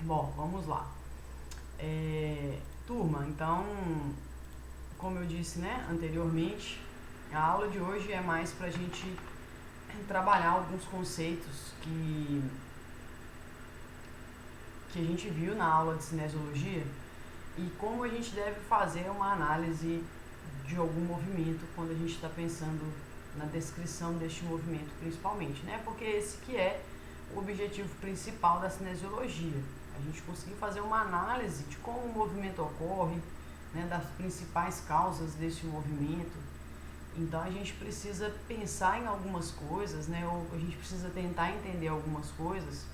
Bom, vamos lá. Turma, então, como eu disse, né, anteriormente, a aula de hoje é mais para a gente trabalhar alguns conceitos que a gente viu na aula de cinesiologia e como a gente deve fazer uma análise de algum movimento quando a gente está pensando na descrição deste movimento, principalmente, né? Porque esse que é o objetivo principal da cinesiologia. A gente conseguir fazer uma análise de como o movimento ocorre, né, das principais causas desse movimento. Então a gente precisa pensar em algumas coisas, né, ou a gente precisa tentar entender algumas coisas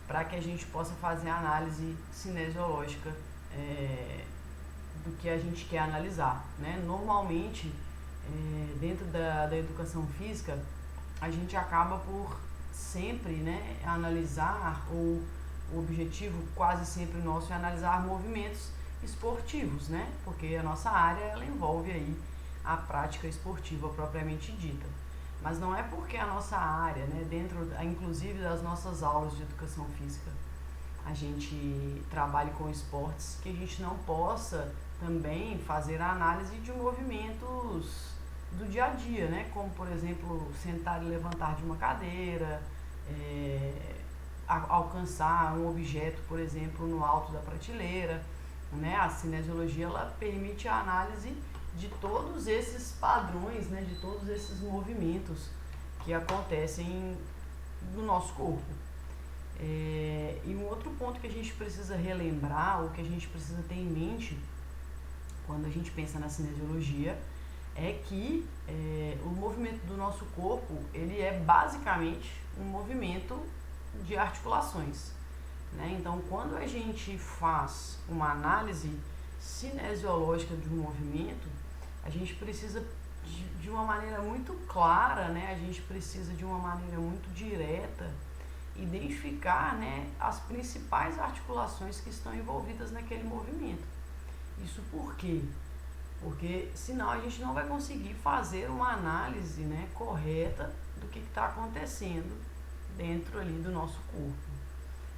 para que a gente possa fazer a análise cinesiológica do que a gente quer analisar, né? Normalmente, dentro da educação física, a gente acaba por sempre, né, analisar, ou o objetivo quase sempre nosso é analisar movimentos esportivos, né? Porque a nossa área ela envolve aí a prática esportiva propriamente dita. Mas não é porque a nossa área, né, dentro inclusive das nossas aulas de educação física, a gente trabalhe com esportes, que a gente não possa também fazer a análise de movimentos do dia a dia, né? Como, por exemplo, sentar e levantar de uma cadeira, alcançar um objeto, por exemplo, no alto da prateleira, né? A cinesiologia ela permite a análise de todos esses padrões, né? De todos esses movimentos que acontecem no nosso corpo. E um outro ponto que a gente precisa relembrar, ou que a gente precisa ter em mente quando a gente pensa na cinesiologia, é que o movimento do nosso corpo ele é basicamente um movimento de articulações, né? Então, quando a gente faz uma análise cinesiológica de um movimento, a gente precisa de uma maneira muito clara, né? A gente precisa de uma maneira muito direta identificar, né, as principais articulações que estão envolvidas naquele movimento. Isso por quê? Porque senão a gente não vai conseguir fazer uma análise, né, correta do que está acontecendo dentro ali do nosso corpo.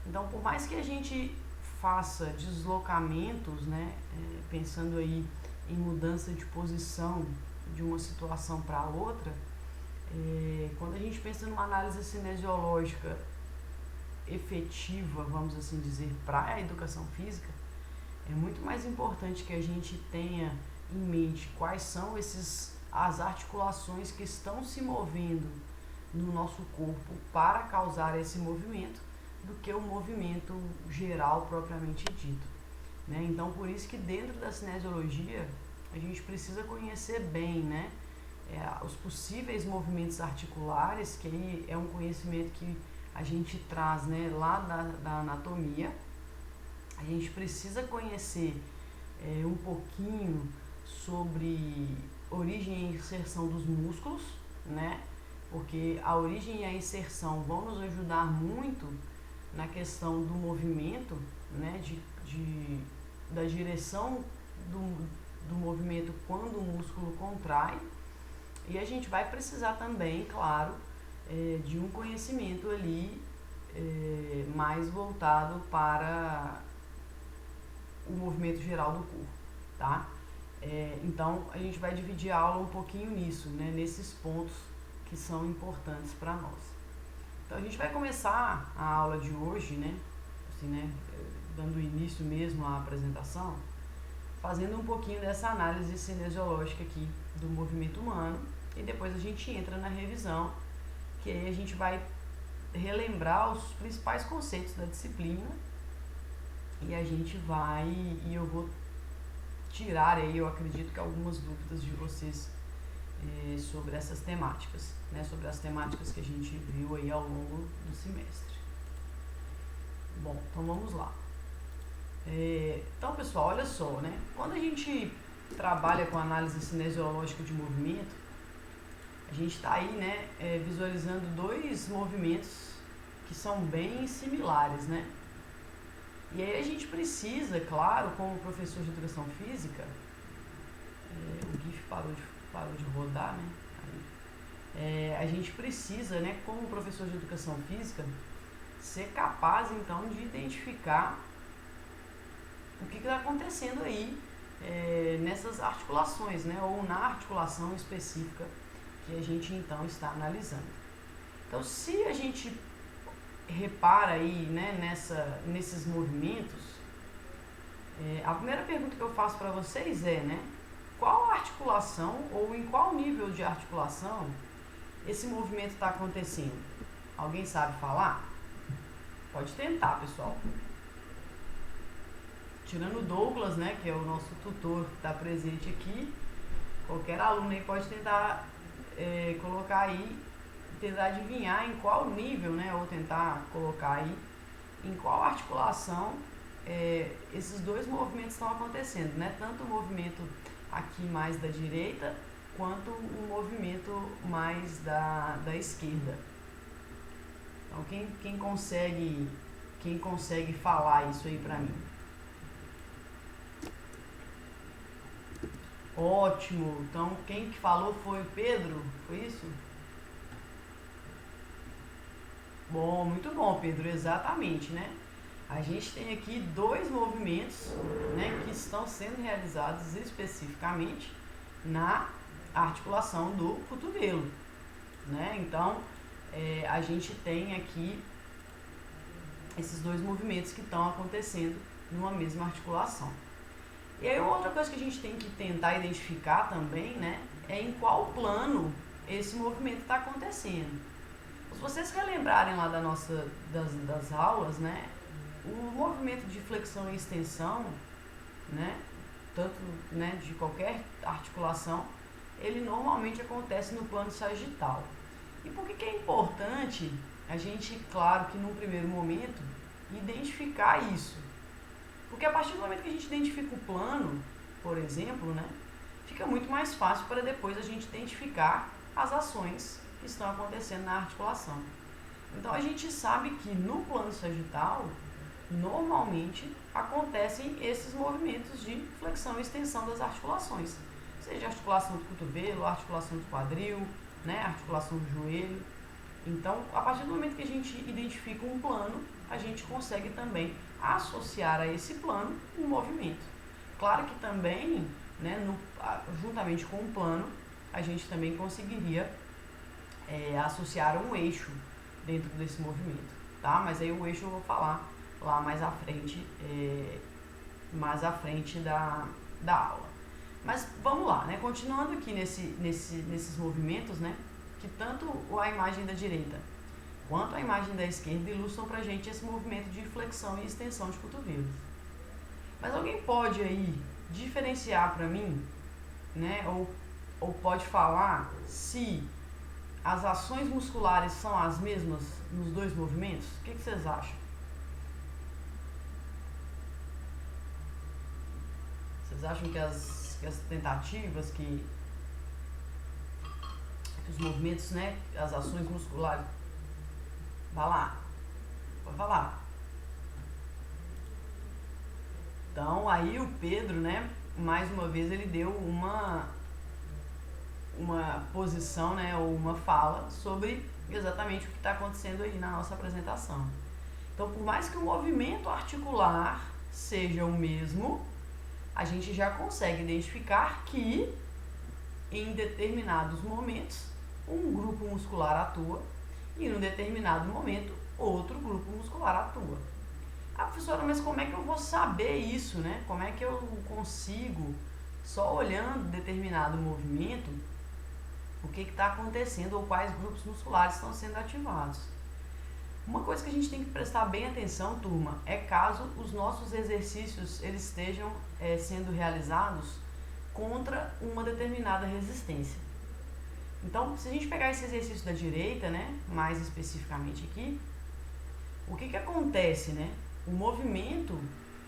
Então, por mais que a gente faça deslocamentos, né, pensando aí em mudança de posição de uma situação para outra, quando a gente pensa numa análise cinesiológica efetiva, vamos assim dizer, para a educação física, é muito mais importante que a gente tenha em mente quais são as articulações que estão se movendo no nosso corpo para causar esse movimento do que o movimento geral propriamente dito, né? Então, por isso que dentro da cinesiologia a gente precisa conhecer bem, né, os possíveis movimentos articulares, que aí é um conhecimento que a gente traz, né, lá da anatomia. A gente precisa conhecer um pouquinho sobre origem e inserção dos músculos, né? Porque a origem e a inserção vão nos ajudar muito na questão do movimento, né? Da direção do movimento quando o músculo contrai. E a gente vai precisar também, claro, de um conhecimento ali mais voltado para o movimento geral do corpo, tá? Então a gente vai dividir a aula um pouquinho nisso, né? Nesses pontos que são importantes para nós. Então a gente vai começar a aula de hoje, né? Assim, né? Dando início mesmo à apresentação, fazendo um pouquinho dessa análise cinesiológica aqui do movimento humano, e depois a gente entra na revisão, que aí a gente vai relembrar os principais conceitos da disciplina, e eu vou tirar aí, eu acredito que algumas dúvidas de vocês sobre essas temáticas, né, sobre as temáticas que a gente viu aí ao longo do semestre. Bom, então vamos lá. Então, pessoal, olha só, né, quando a gente trabalha com análise cinesiológica de movimento, a gente está aí, né, visualizando dois movimentos que são bem similares, né? E aí a gente precisa, claro, como professor de educação física, o GIF parou de rodar, né? A gente precisa, né, como professor de educação física, ser capaz então de identificar o que está acontecendo aí nessas articulações, né, ou na articulação específica que a gente então está analisando. Então, se a gente repara aí, né, nesses movimentos, a primeira pergunta que eu faço para vocês é, né, qual articulação ou em qual nível de articulação esse movimento está acontecendo? Alguém sabe falar? Pode tentar, pessoal. Tirando o Douglas, né, que é o nosso tutor que está presente aqui, qualquer aluno aí pode tentar colocar aí, tentar adivinhar em qual nível, né, ou tentar colocar aí em qual articulação esses dois movimentos estão acontecendo, né? Tanto o movimento aqui mais da direita, quanto o movimento mais da esquerda. Então, quem consegue falar isso aí pra mim? Ótimo! Então, quem que falou foi o Pedro? Foi isso? Bom, muito bom, Pedro, exatamente, né? A gente tem aqui dois movimentos, né, que estão sendo realizados especificamente na articulação do cotovelo, né? Então, a gente tem aqui esses dois movimentos que estão acontecendo numa mesma articulação. E aí, outra coisa que a gente tem que tentar identificar também, né, é em qual plano esse movimento está acontecendo. Se vocês relembrarem lá das aulas, né, o movimento de flexão e extensão, né, tanto, né, de qualquer articulação, ele normalmente acontece no plano sagital. E por que é importante a gente, claro que num primeiro momento, identificar isso? Porque a partir do momento que a gente identifica o plano, por exemplo, né, fica muito mais fácil para depois a gente identificar as ações que estão acontecendo na articulação. Então a gente sabe que no plano sagital, normalmente acontecem esses movimentos de flexão e extensão das articulações, seja a articulação do cotovelo, a articulação do quadril, né, a articulação do joelho. Então, a partir do momento que a gente identifica um plano, a gente consegue também associar a esse plano um movimento. Claro que também, né, juntamente com o plano, a gente também conseguiria associar um eixo dentro desse movimento, tá? Mas aí o eixo eu vou falar lá mais à frente da aula. Mas vamos lá, né? Continuando aqui nesses movimentos, né? Que tanto a imagem da direita quanto a imagem da esquerda ilustram pra gente esse movimento de flexão e extensão de cotovelos. Mas alguém pode aí diferenciar para mim, né? Ou pode falar se as ações musculares são as mesmas nos dois movimentos? O que vocês acham? Vocês acham que as tentativas, que os movimentos, né, as ações musculares... Vai lá, pode falar. Então, aí o Pedro, né, mais uma vez ele deu uma posição, né, ou uma fala sobre exatamente o que está acontecendo aí na nossa apresentação. Então, por mais que o movimento articular seja o mesmo, a gente já consegue identificar que em determinados momentos um grupo muscular atua e em um determinado momento outro grupo muscular atua. Ah, professora, mas como é que eu vou saber isso, né? Como é que eu consigo, só olhando determinado movimento, o que está acontecendo ou quais grupos musculares estão sendo ativados? Uma coisa que a gente tem que prestar bem atenção, turma, é caso os nossos exercícios eles estejam sendo realizados contra uma determinada resistência. Então, se a gente pegar esse exercício da direita, né, mais especificamente aqui, o que acontece, né? O movimento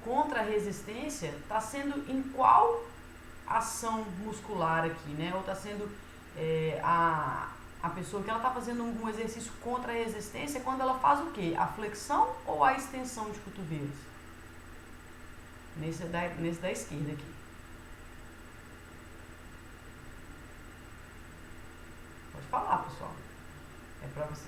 contra a resistência está sendo em qual ação muscular aqui, né? Ou está sendo a pessoa que ela está fazendo um exercício contra a resistência quando ela faz o quê? A flexão ou a extensão de cotovelos? Nesse da esquerda aqui. Pode falar, pessoal. É para você.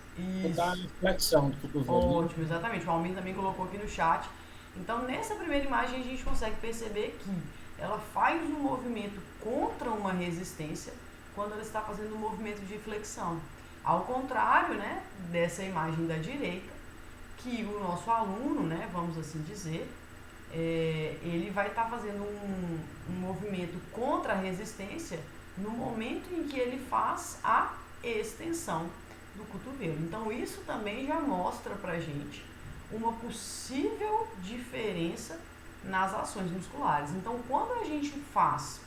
Da Isso. flexão do cotovelo, né? Ótimo, exatamente. O Almin também colocou aqui no chat. Então, nessa primeira imagem, a gente consegue perceber que ela faz um movimento contra uma resistência quando ela está fazendo um movimento de flexão. Ao contrário, né, dessa imagem da direita, que o nosso aluno, né, vamos assim dizer, ele vai estar fazendo um movimento contra a resistência no momento em que ele faz a extensão do cotovelo. Então isso também já mostra pra gente uma possível diferença nas ações musculares. Então quando a gente faz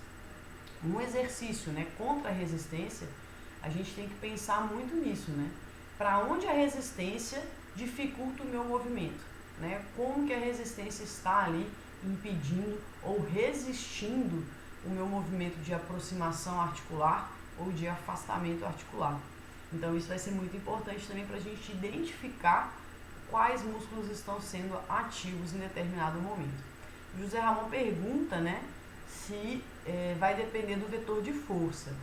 um exercício, né, contra a resistência, a gente tem que pensar muito nisso, né? Para onde a resistência dificulta o meu movimento, né? Como que a resistência está ali impedindo ou resistindo o meu movimento de aproximação articular ou de afastamento articular. Então isso vai ser muito importante também para a gente identificar quais músculos estão sendo ativos em determinado momento. José Ramon pergunta, né, se vai depender do vetor de força.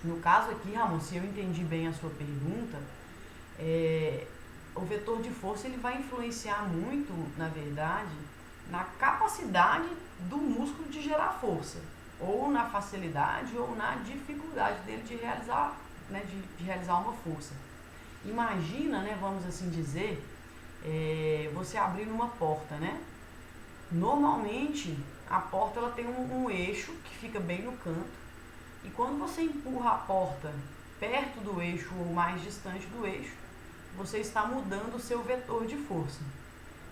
No caso aqui, Ramon, se eu entendi bem a sua pergunta, o vetor de força ele vai influenciar muito, na verdade, na capacidade do músculo de gerar força, ou na facilidade ou na dificuldade dele de realizar, né, de realizar uma força. Imagina, né, vamos assim dizer, você abrir uma porta, né? Normalmente a porta ela tem um eixo que fica bem no canto e quando você empurra a porta perto do eixo ou mais distante do eixo, você está mudando o seu vetor de força.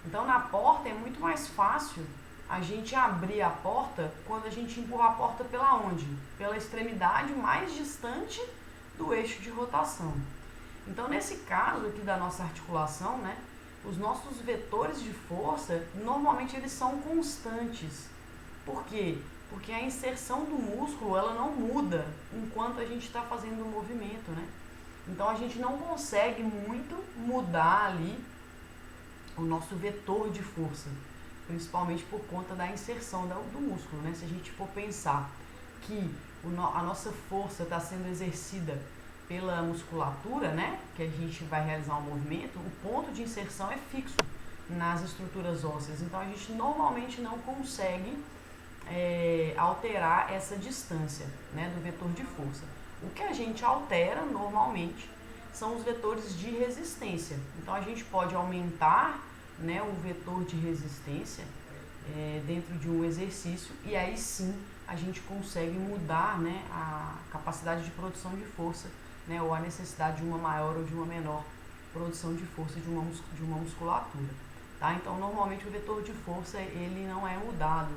Então na porta é muito mais fácil a gente abrir a porta quando a gente empurra a porta pela onde? Pela extremidade mais distante do eixo de rotação. Então nesse caso aqui da nossa articulação, né, os nossos vetores de força normalmente eles são constantes. Por quê? Porque a inserção do músculo ela não muda enquanto a gente está fazendo o movimento, né? Então a gente não consegue muito mudar ali o nosso vetor de força, principalmente por conta da inserção do músculo, né? Se a gente for pensar que a nossa força está sendo exercida pela musculatura, né, que a gente vai realizar um movimento, o ponto de inserção é fixo nas estruturas ósseas. Então a gente normalmente não consegue alterar essa distância, né, do vetor de força. O que a gente altera normalmente são os vetores de resistência. Então a gente pode aumentar, né, o vetor de resistência dentro de um exercício e aí sim a gente consegue mudar, né, a capacidade de produção de força, né, ou a necessidade de uma maior ou de uma menor produção de força de uma musculatura. Tá? Então normalmente o vetor de força ele não é mudado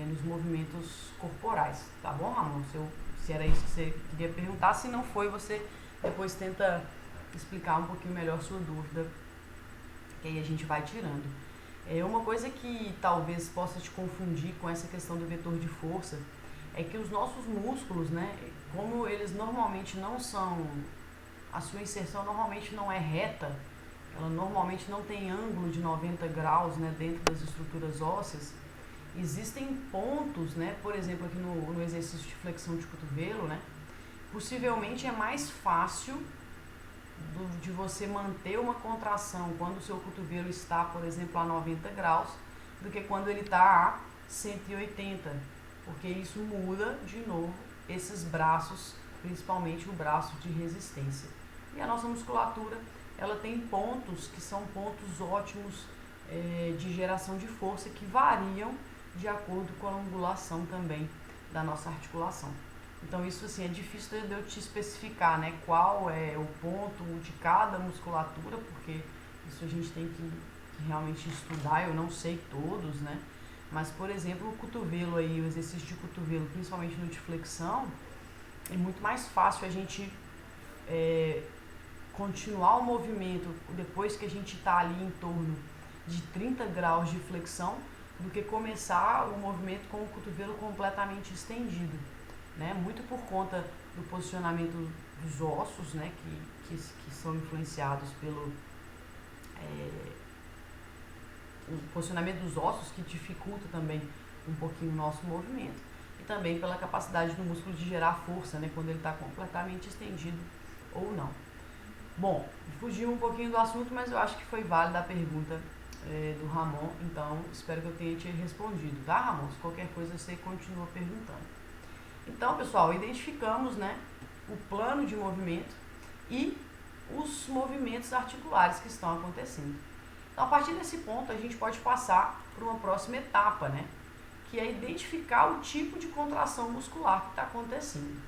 nos movimentos corporais, tá bom, Ramon? Se era isso que você queria perguntar, se não foi, você depois tenta explicar um pouquinho melhor a sua dúvida, que aí a gente vai tirando. Uma coisa que talvez possa te confundir com essa questão do vetor de força é que os nossos músculos, né, como eles normalmente não são, a sua inserção normalmente não é reta, ela normalmente não tem ângulo de 90 graus, né, dentro das estruturas ósseas, existem pontos, né, por exemplo aqui no exercício de flexão de cotovelo, né, possivelmente é mais fácil de você manter uma contração quando o seu cotovelo está, por exemplo, a 90 graus, do que quando ele está a 180, porque isso muda, de novo, esses braços, principalmente o braço de resistência. E a nossa musculatura, ela tem pontos que são pontos ótimos de geração de força que variam de acordo com a angulação também da nossa articulação. Então isso assim é difícil de eu te especificar, né, qual é o ponto de cada musculatura, porque isso a gente tem que realmente estudar, eu não sei todos, né? Mas por exemplo, o cotovelo aí, o exercício de cotovelo, principalmente no de flexão, é muito mais fácil a gente continuar o movimento depois que a gente está ali em torno de 30 graus de flexão do que começar o movimento com o cotovelo completamente estendido, né? Muito por conta do posicionamento dos ossos, né? Que são influenciados pelo o posicionamento dos ossos, que dificulta também um pouquinho o nosso movimento, e também pela capacidade do músculo de gerar força, né? Quando ele está completamente estendido ou não. Bom, fugiu um pouquinho do assunto, mas eu acho que foi válida a pergunta do Ramon, então espero que eu tenha te respondido, tá, Ramon? Se qualquer coisa você continua perguntando. Então, pessoal, identificamos, né, o plano de movimento e os movimentos articulares que estão acontecendo. Então, a partir desse ponto, a gente pode passar para uma próxima etapa, né, que é identificar o tipo de contração muscular que está acontecendo.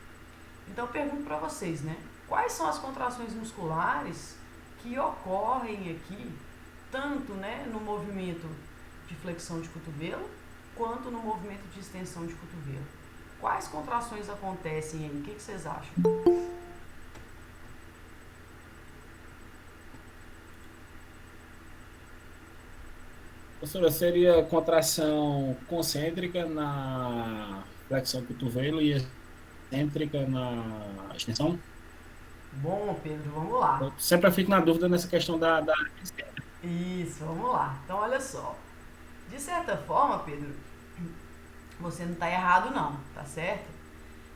Então, eu pergunto para vocês, né, quais são as contrações musculares que ocorrem aqui, tanto, né, no movimento de flexão de cotovelo, quanto no movimento de extensão de cotovelo? Quais contrações acontecem aí? O que vocês acham? Professora, seria contração concêntrica na flexão do cotovelo e excêntrica na extensão? Bom, Pedro, vamos lá. Eu sempre fico na dúvida nessa questão da... Isso, vamos lá. Então, olha só. De certa forma, Pedro, você não está errado não, tá certo?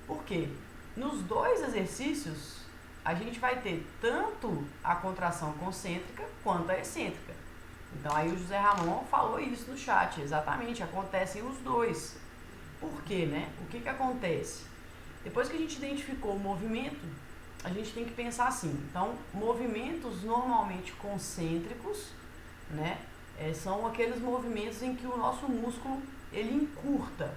Por quê? Nos dois exercícios, a gente vai ter tanto a contração concêntrica quanto a excêntrica. Então, aí o José Ramon falou isso no chat, exatamente, acontecem os dois. Por quê, né? O que acontece? Depois que a gente identificou o movimento, a gente tem que pensar assim. Então, movimentos normalmente concêntricos, né? São aqueles movimentos em que o nosso músculo ele encurta,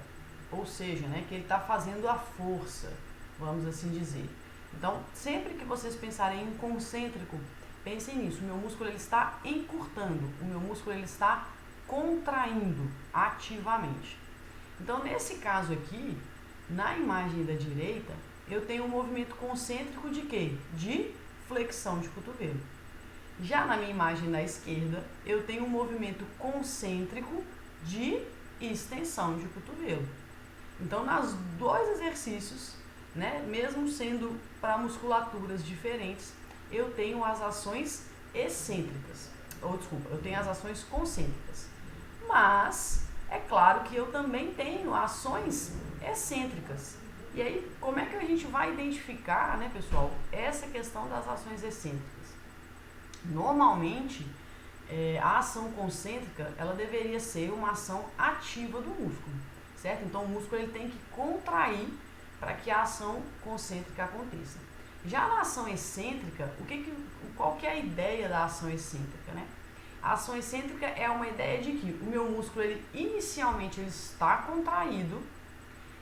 ou seja, né, que ele está fazendo a força, vamos assim dizer. Então, sempre que vocês pensarem em concêntrico, pensem nisso. O meu músculo ele está encurtando, o meu músculo ele está contraindo ativamente. Então, nesse caso aqui, na imagem da direita, eu tenho um movimento concêntrico de quê? De flexão de cotovelo. Já na minha imagem da esquerda, eu tenho um movimento concêntrico de extensão de cotovelo. Então, nos dois exercícios, né, mesmo sendo para musculaturas diferentes, eu tenho as ações excêntricas. Eu tenho as ações concêntricas. Mas, é claro que eu também tenho ações excêntricas. E aí, como é que a gente vai identificar, né, pessoal, essa questão das ações excêntricas? Normalmente, a ação concêntrica, ela deveria ser uma ação ativa do músculo, certo? Então, o músculo ele tem que contrair para que a ação concêntrica aconteça. Já na ação excêntrica, qual que é a ideia da ação excêntrica, né? A ação excêntrica é uma ideia de que o meu músculo, inicialmente, ele está contraído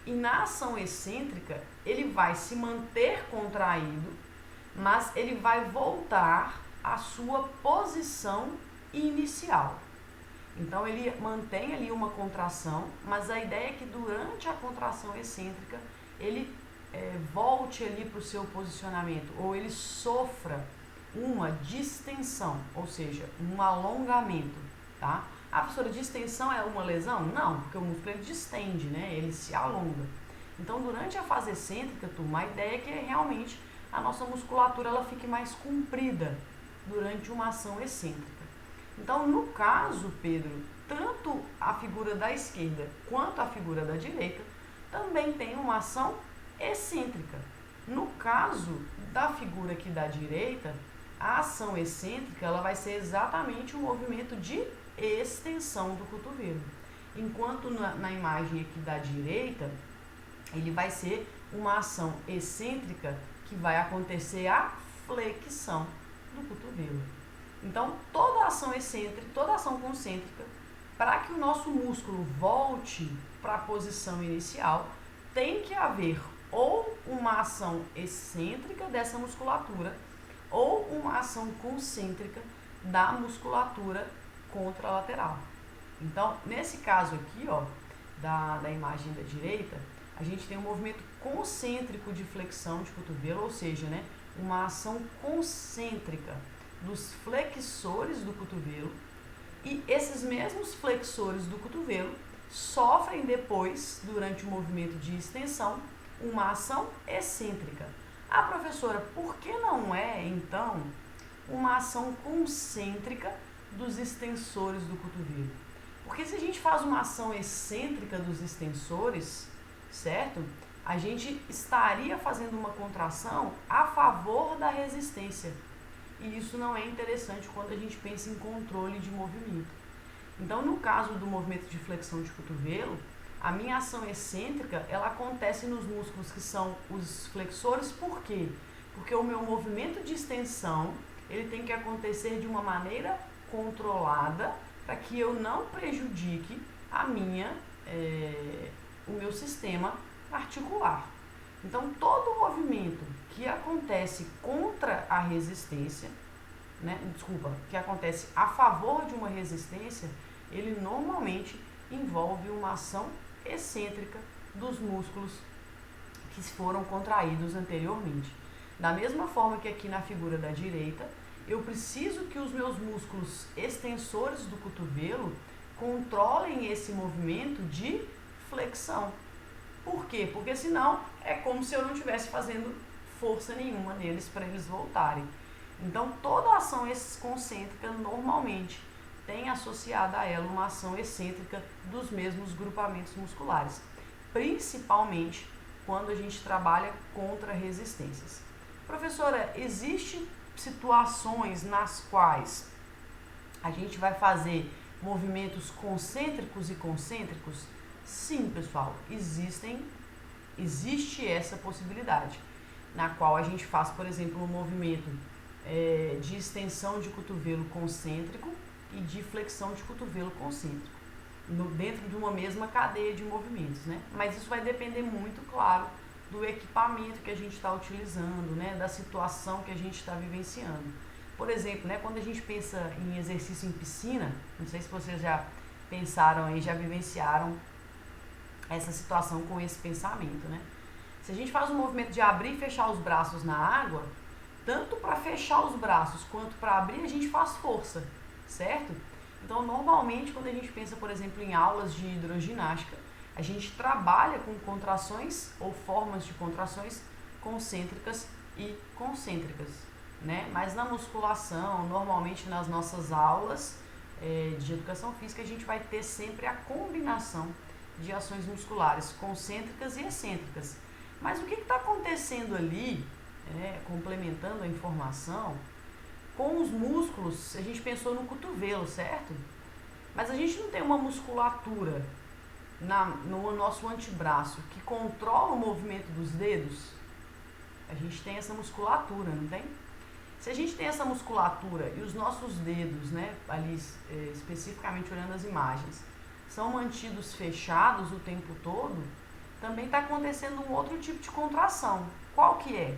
e na ação excêntrica, ele vai se manter contraído, mas ele vai voltar à sua posição inicial. Então, ele mantém ali uma contração, mas a ideia é que durante a contração excêntrica, ele volte ali para o seu posicionamento, ou ele sofra uma distensão, ou seja, um alongamento, tá? A professora, distensão é uma lesão? Não, porque o músculo ele distende, né? Ele se alonga. Então, durante a fase excêntrica, turma, a ideia é que realmente a nossa musculatura ela fique mais comprida durante uma ação excêntrica. Então, no caso, Pedro, tanto a figura da esquerda quanto a figura da direita também tem uma ação excêntrica. No caso da figura aqui da direita, a ação excêntrica ela vai ser exatamente o movimento de extensão do cotovelo. Enquanto na imagem aqui da direita, ele vai ser uma ação excêntrica que vai acontecer a flexão do cotovelo. Então, toda ação excêntrica, toda ação concêntrica, para que o nosso músculo volte para a posição inicial, tem que haver ou uma ação excêntrica dessa musculatura ou uma ação concêntrica da musculatura contralateral. Então, nesse caso aqui, ó, da imagem da direita, a gente tem um movimento concêntrico de flexão de cotovelo, ou seja, né, uma ação concêntrica dos flexores do cotovelo, e esses mesmos flexores do cotovelo sofrem depois, durante o movimento de extensão, uma ação excêntrica. Ah, professora, por que não é, então, uma ação concêntrica dos extensores do cotovelo? Porque se a gente faz uma ação excêntrica dos extensores, certo? A gente estaria fazendo uma contração a favor da resistência. e isso não é interessante quando a gente pensa em controle de movimento. Então, no caso do movimento de flexão de cotovelo, a minha ação excêntrica, ela acontece nos músculos que são os flexores. Por quê? Porque o meu movimento de extensão, ele tem que acontecer de uma maneira controlada para que eu não prejudique o meu sistema articular. Então, todo movimento que acontece contra a resistência, que acontece a favor de uma resistência, ele normalmente envolve uma ação excêntrica dos músculos que foram contraídos anteriormente. Da mesma forma que aqui na figura da direita, eu preciso que os meus músculos extensores do cotovelo controlem esse movimento de flexão. Por quê? Porque senão é como se eu não estivesse fazendo força nenhuma neles para eles voltarem. Então, toda ação concêntrica normalmente tem associada a ela uma ação excêntrica dos mesmos grupamentos musculares, principalmente quando a gente trabalha contra resistências. Professora, existem situações nas quais a gente vai fazer movimentos concêntricos e concêntricos? Sim, pessoal, existe essa possibilidade, na qual a gente faz, por exemplo, um movimento de extensão de cotovelo concêntrico e de flexão de cotovelo concêntrico, dentro de uma mesma cadeia de movimentos, né? Mas isso vai depender muito, claro, do equipamento que a gente está utilizando, né? Da situação que a gente está vivenciando. Por exemplo, né, quando a gente pensa em exercício em piscina, não sei se vocês já pensaram aí, já vivenciaram essa situação com esse pensamento, né? Se a gente faz um movimento de abrir e fechar os braços na água, tanto para fechar os braços quanto para abrir, a gente faz força, certo? Então, normalmente, quando a gente pensa, por exemplo, em aulas de hidroginástica, a gente trabalha com contrações ou formas de contrações concêntricas e concêntricas, né? Mas na musculação, normalmente nas nossas aulas de educação física, a gente vai ter sempre a combinação de ações musculares concêntricas e excêntricas. Mas o que está acontecendo ali, complementando a informação, com os músculos? A gente pensou no cotovelo, certo? Mas a gente não tem uma musculatura no nosso antebraço que controla o movimento dos dedos? A gente tem essa musculatura, não tem? Se a gente tem essa musculatura e os nossos dedos, né, ali especificamente olhando as imagens, são mantidos fechados o tempo todo, também está acontecendo um outro tipo de contração. Qual que é?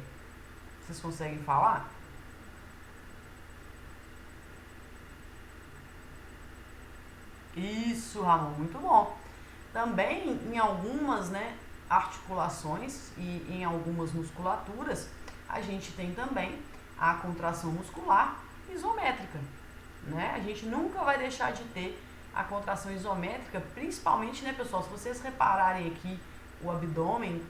Vocês conseguem falar? Isso, Ramon, muito bom. Também em algumas, né, articulações e em algumas musculaturas, a gente tem também a contração muscular isométrica, né? A gente nunca vai deixar de ter a contração isométrica, principalmente, né, pessoal, se vocês repararem aqui o abdômen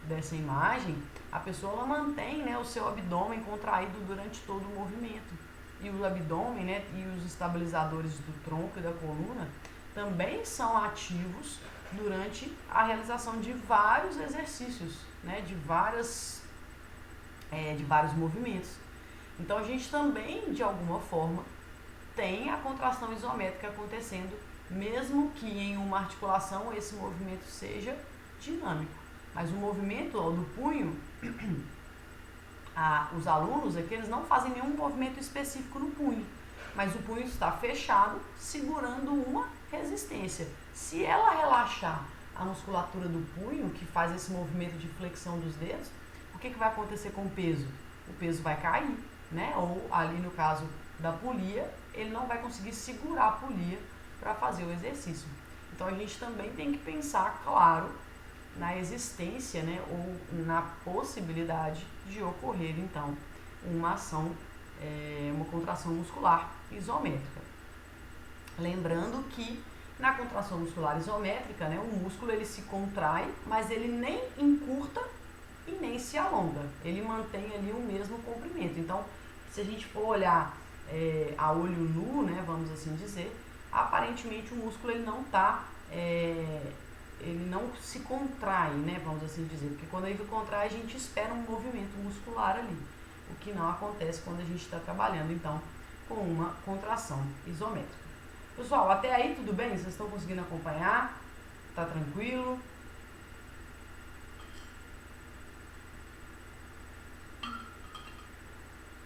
dessa imagem, a pessoa ela mantém, né, o seu abdômen contraído durante todo o movimento. E o abdômen, né, e os estabilizadores do tronco e da coluna também são ativos durante a realização de vários exercícios, né, de vários movimentos. Então a gente também, de alguma forma, tem a contração isométrica acontecendo, mesmo que em uma articulação esse movimento seja dinâmico. Mas o movimento do punho, os alunos aqui, eles não fazem nenhum movimento específico no punho, mas o punho está fechado, segurando uma resistência. Se ela relaxar a musculatura do punho, que faz esse movimento de flexão dos dedos, o que vai acontecer com o peso? O peso vai cair, né? Ou ali no caso da polia, ele não vai conseguir segurar a polia para fazer o exercício. Então a gente também tem que pensar, claro, na existência, né, ou na possibilidade de ocorrer então uma ação, uma contração muscular isométrica. Lembrando que na contração muscular isométrica, né, o músculo ele se contrai, mas ele nem encurta e nem se alonga, ele mantém ali o mesmo comprimento. Então, se a gente for olhar a olho nu, né, vamos assim dizer, aparentemente o músculo ele não está, ele não se contrai, né, vamos assim dizer, porque quando ele contrai a gente espera um movimento muscular ali, o que não acontece quando a gente está trabalhando, então, com uma contração isométrica. Pessoal, até aí tudo bem? Vocês estão conseguindo acompanhar? Tá tranquilo?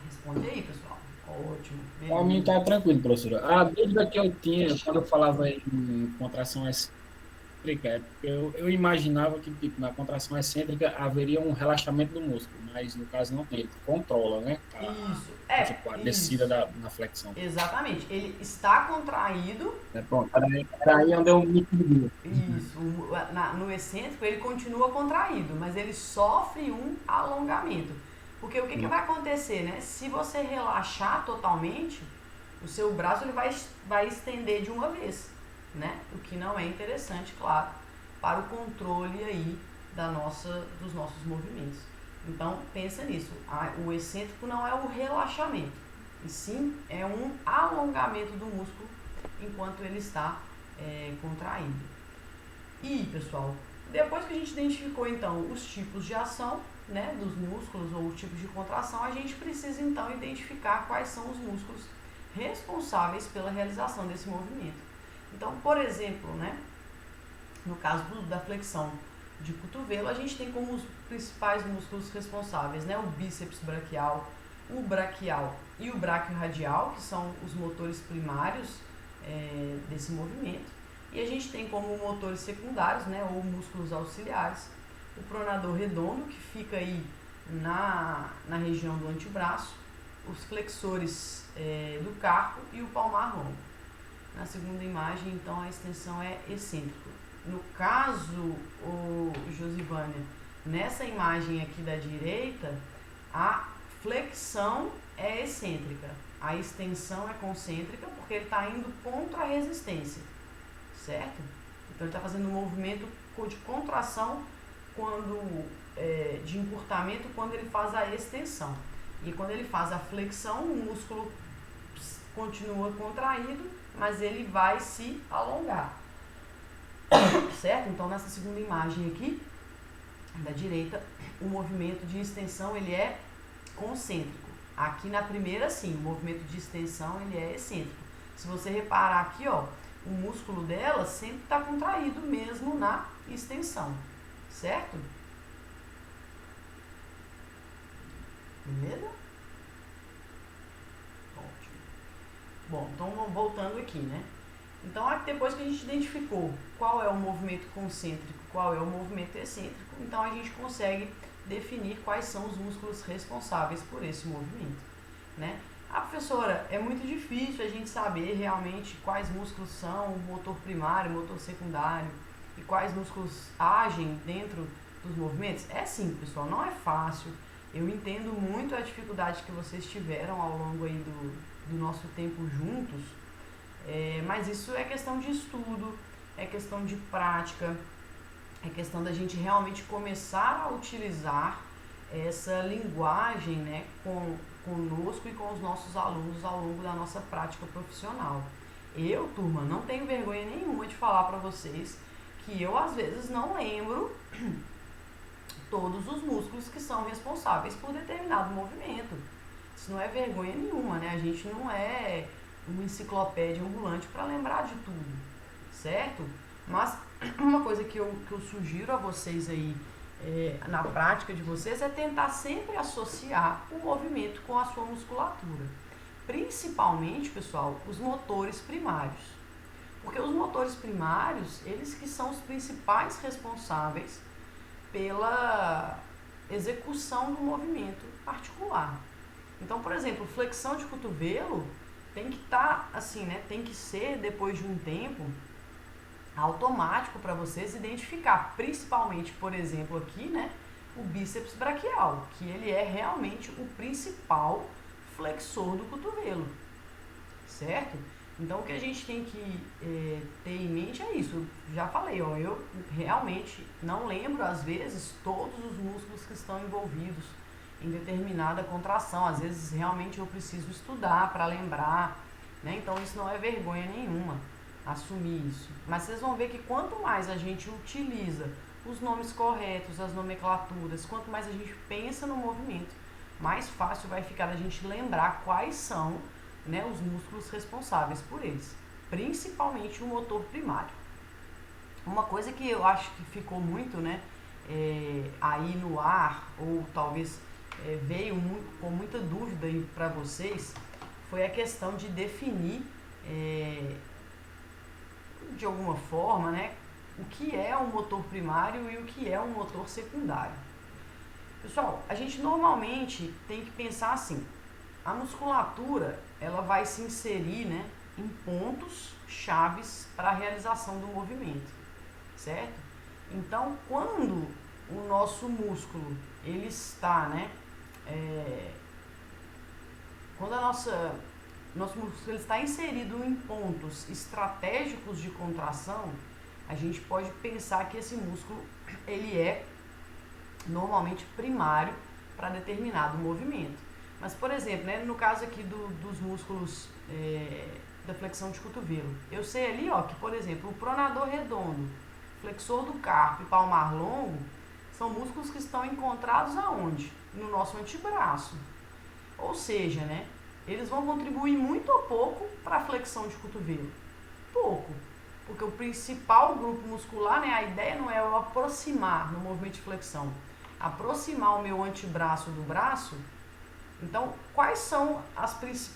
Responde aí, pessoal. Ótimo. Para mim está tranquilo, professora. A dúvida que eu tinha quando eu falava em contração excêntrica é porque eu imaginava que tipo, na contração excêntrica haveria um relaxamento do músculo, mas no caso não tem, ele controla, né? Isso, Tipo, a descida isso. na flexão. Exatamente. Ele está contraído. Pronto, era aí onde eu me perdi. Isso. No excêntrico ele continua contraído, mas ele sofre um alongamento. Porque o que vai acontecer, né? Se você relaxar totalmente, o seu braço ele vai estender de uma vez, né? O que não é interessante, claro, para o controle aí dos nossos movimentos. Então, pensa nisso. O excêntrico não é o relaxamento, e sim é um alongamento do músculo enquanto ele está contraído. E, pessoal, depois que a gente identificou, então, os tipos de ação, né, dos músculos ou os tipos de contração, a gente precisa, então, identificar quais são os músculos responsáveis pela realização desse movimento. Então, por exemplo, né, no caso da flexão de cotovelo, a gente tem como os principais músculos responsáveis, né, o bíceps braquial, o braquial e o braquiorradial, que são os motores primários desse movimento. E a gente tem como motores secundários, né, ou músculos auxiliares, o pronador redondo, que fica aí na região do antebraço, os flexores do carpo e o palmar longo. Na segunda imagem, então, a extensão é excêntrica. No caso, Josivânia, nessa imagem aqui da direita, a flexão é excêntrica, a extensão é concêntrica, porque ele está indo contra a resistência, certo? Então, ele está fazendo um movimento de contração de encurtamento quando ele faz a extensão. E quando ele faz a flexão, o músculo continua contraído, mas ele vai se alongar, certo? Então, nessa segunda imagem aqui, da direita, o movimento de extensão ele é concêntrico. Aqui na primeira, sim, o movimento de extensão ele é excêntrico. Se você reparar aqui, ó, o músculo dela sempre está contraído mesmo na extensão, certo? Beleza? Ótimo. Bom, então voltando aqui, né? Então, depois que a gente identificou qual é o movimento concêntrico, qual é o movimento excêntrico, então a gente consegue definir quais são os músculos responsáveis por esse movimento, né? Ah, professora, é muito difícil a gente saber realmente quais músculos são o motor primário, o motor secundário e quais músculos agem dentro dos movimentos. É sim, pessoal, não é fácil. Eu entendo muito a dificuldade que vocês tiveram ao longo aí do nosso tempo juntos, mas isso é questão de estudo, é questão de prática, é questão da gente realmente começar a utilizar essa linguagem, né, conosco e com os nossos alunos ao longo da nossa prática profissional. Eu, turma, não tenho vergonha nenhuma de falar para vocês que eu às vezes não lembro todos os músculos que são responsáveis por determinado movimento. Isso não é vergonha nenhuma, né? A gente não é uma enciclopédia ambulante para lembrar de tudo, certo? Mas uma coisa que eu sugiro a vocês aí, na prática de vocês, é tentar sempre associar o movimento com a sua musculatura. Principalmente, pessoal, os motores primários. Porque os motores primários, eles que são os principais responsáveis pela execução do movimento articular. Então, por exemplo, flexão de cotovelo tem que estar assim, né? Tem que ser, depois de um tempo, automático para vocês identificar, principalmente, por exemplo, aqui, né, o bíceps braquial, que ele é realmente o principal flexor do cotovelo, certo? Então, o que a gente tem que ter em mente é isso. Eu já falei, ó, eu realmente não lembro, às vezes, todos os músculos que estão envolvidos em determinada contração. Às vezes, realmente, eu preciso estudar para lembrar, né? Então, isso não é vergonha nenhuma, assumir isso. Mas vocês vão ver que quanto mais a gente utiliza os nomes corretos, as nomenclaturas, quanto mais a gente pensa no movimento, mais fácil vai ficar da gente lembrar quais são, né, os músculos responsáveis por eles, principalmente o motor primário. Uma coisa que eu acho que ficou muito, né, aí no ar, ou talvez veio com muita dúvida para vocês, foi a questão de definir, de alguma forma, né, o que é um motor primário e o que é um motor secundário. Pessoal, a gente normalmente tem que pensar assim, a musculatura ela vai se inserir, né, em pontos chaves para a realização do movimento, certo? Então, quando o nosso músculo ele está, né, quando nosso músculo ele está inserido em pontos estratégicos de contração, a gente pode pensar que esse músculo ele é normalmente primário para determinado movimento. Mas, por exemplo, né, no caso aqui dos músculos da flexão de cotovelo, eu sei ali, ó, que, por exemplo, o pronador redondo, flexor do carpo e palmar longo são músculos que estão encontrados aonde? No nosso antebraço. Ou seja, né, eles vão contribuir muito ou pouco para a flexão de cotovelo. Pouco. Porque o principal grupo muscular, né, a ideia não é eu aproximar no movimento de flexão, aproximar o meu antebraço do braço. Então, quais são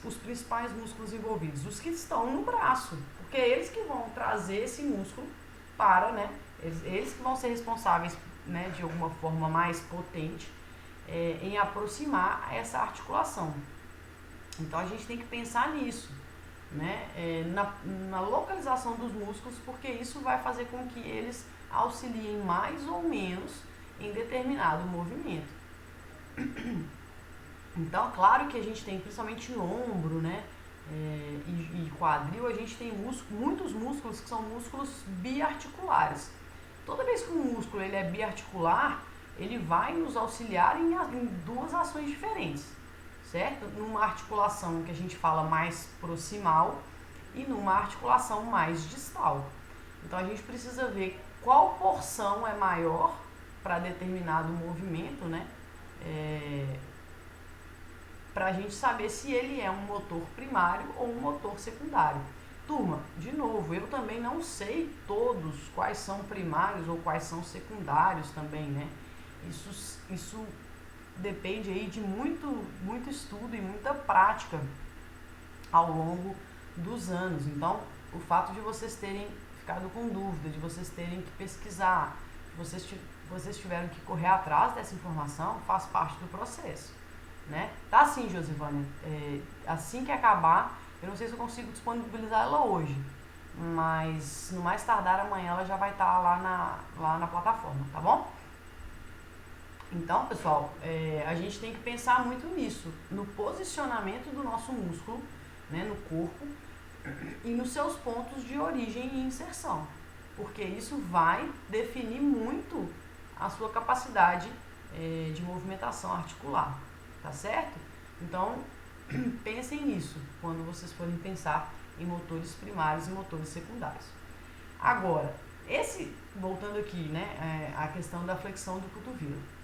os principais músculos envolvidos? Os que estão no braço, porque é eles que vão trazer esse músculo para, né, eles que vão ser responsáveis, né, de alguma forma mais potente em aproximar essa articulação. Então, a gente tem que pensar nisso, né, na localização dos músculos, porque isso vai fazer com que eles auxiliem mais ou menos em determinado movimento. Então, claro que a gente tem, principalmente no ombro, né, e quadril, a gente tem muitos músculos que são músculos biarticulares. Toda vez que um músculo ele é biarticular, ele vai nos auxiliar em duas ações diferentes, certo? Numa articulação que a gente fala mais proximal e numa articulação mais distal. Então, a gente precisa ver qual porção é maior para determinado movimento, né? Para a gente saber se ele é um motor primário ou um motor secundário. Turma, de novo, eu também não sei todos quais são primários ou quais são secundários também, né? Isso depende aí de muito estudo e muita prática ao longo dos anos. Então, o fato de vocês terem ficado com dúvida, de vocês terem que pesquisar, vocês tiveram que correr atrás dessa informação, faz parte do processo, né? Tá sim, Josivânia, assim que acabar, eu não sei se eu consigo disponibilizar ela hoje, mas no mais tardar amanhã ela já vai estar lá na plataforma, tá bom? Então, pessoal, a gente tem que pensar muito nisso, no posicionamento do nosso músculo, né, no corpo e nos seus pontos de origem e inserção, porque isso vai definir muito a sua capacidade de movimentação articular, tá certo? Então, pensem nisso quando vocês forem pensar em motores primários e motores secundários. Agora, voltando aqui, né, a questão da flexão do cotovelo.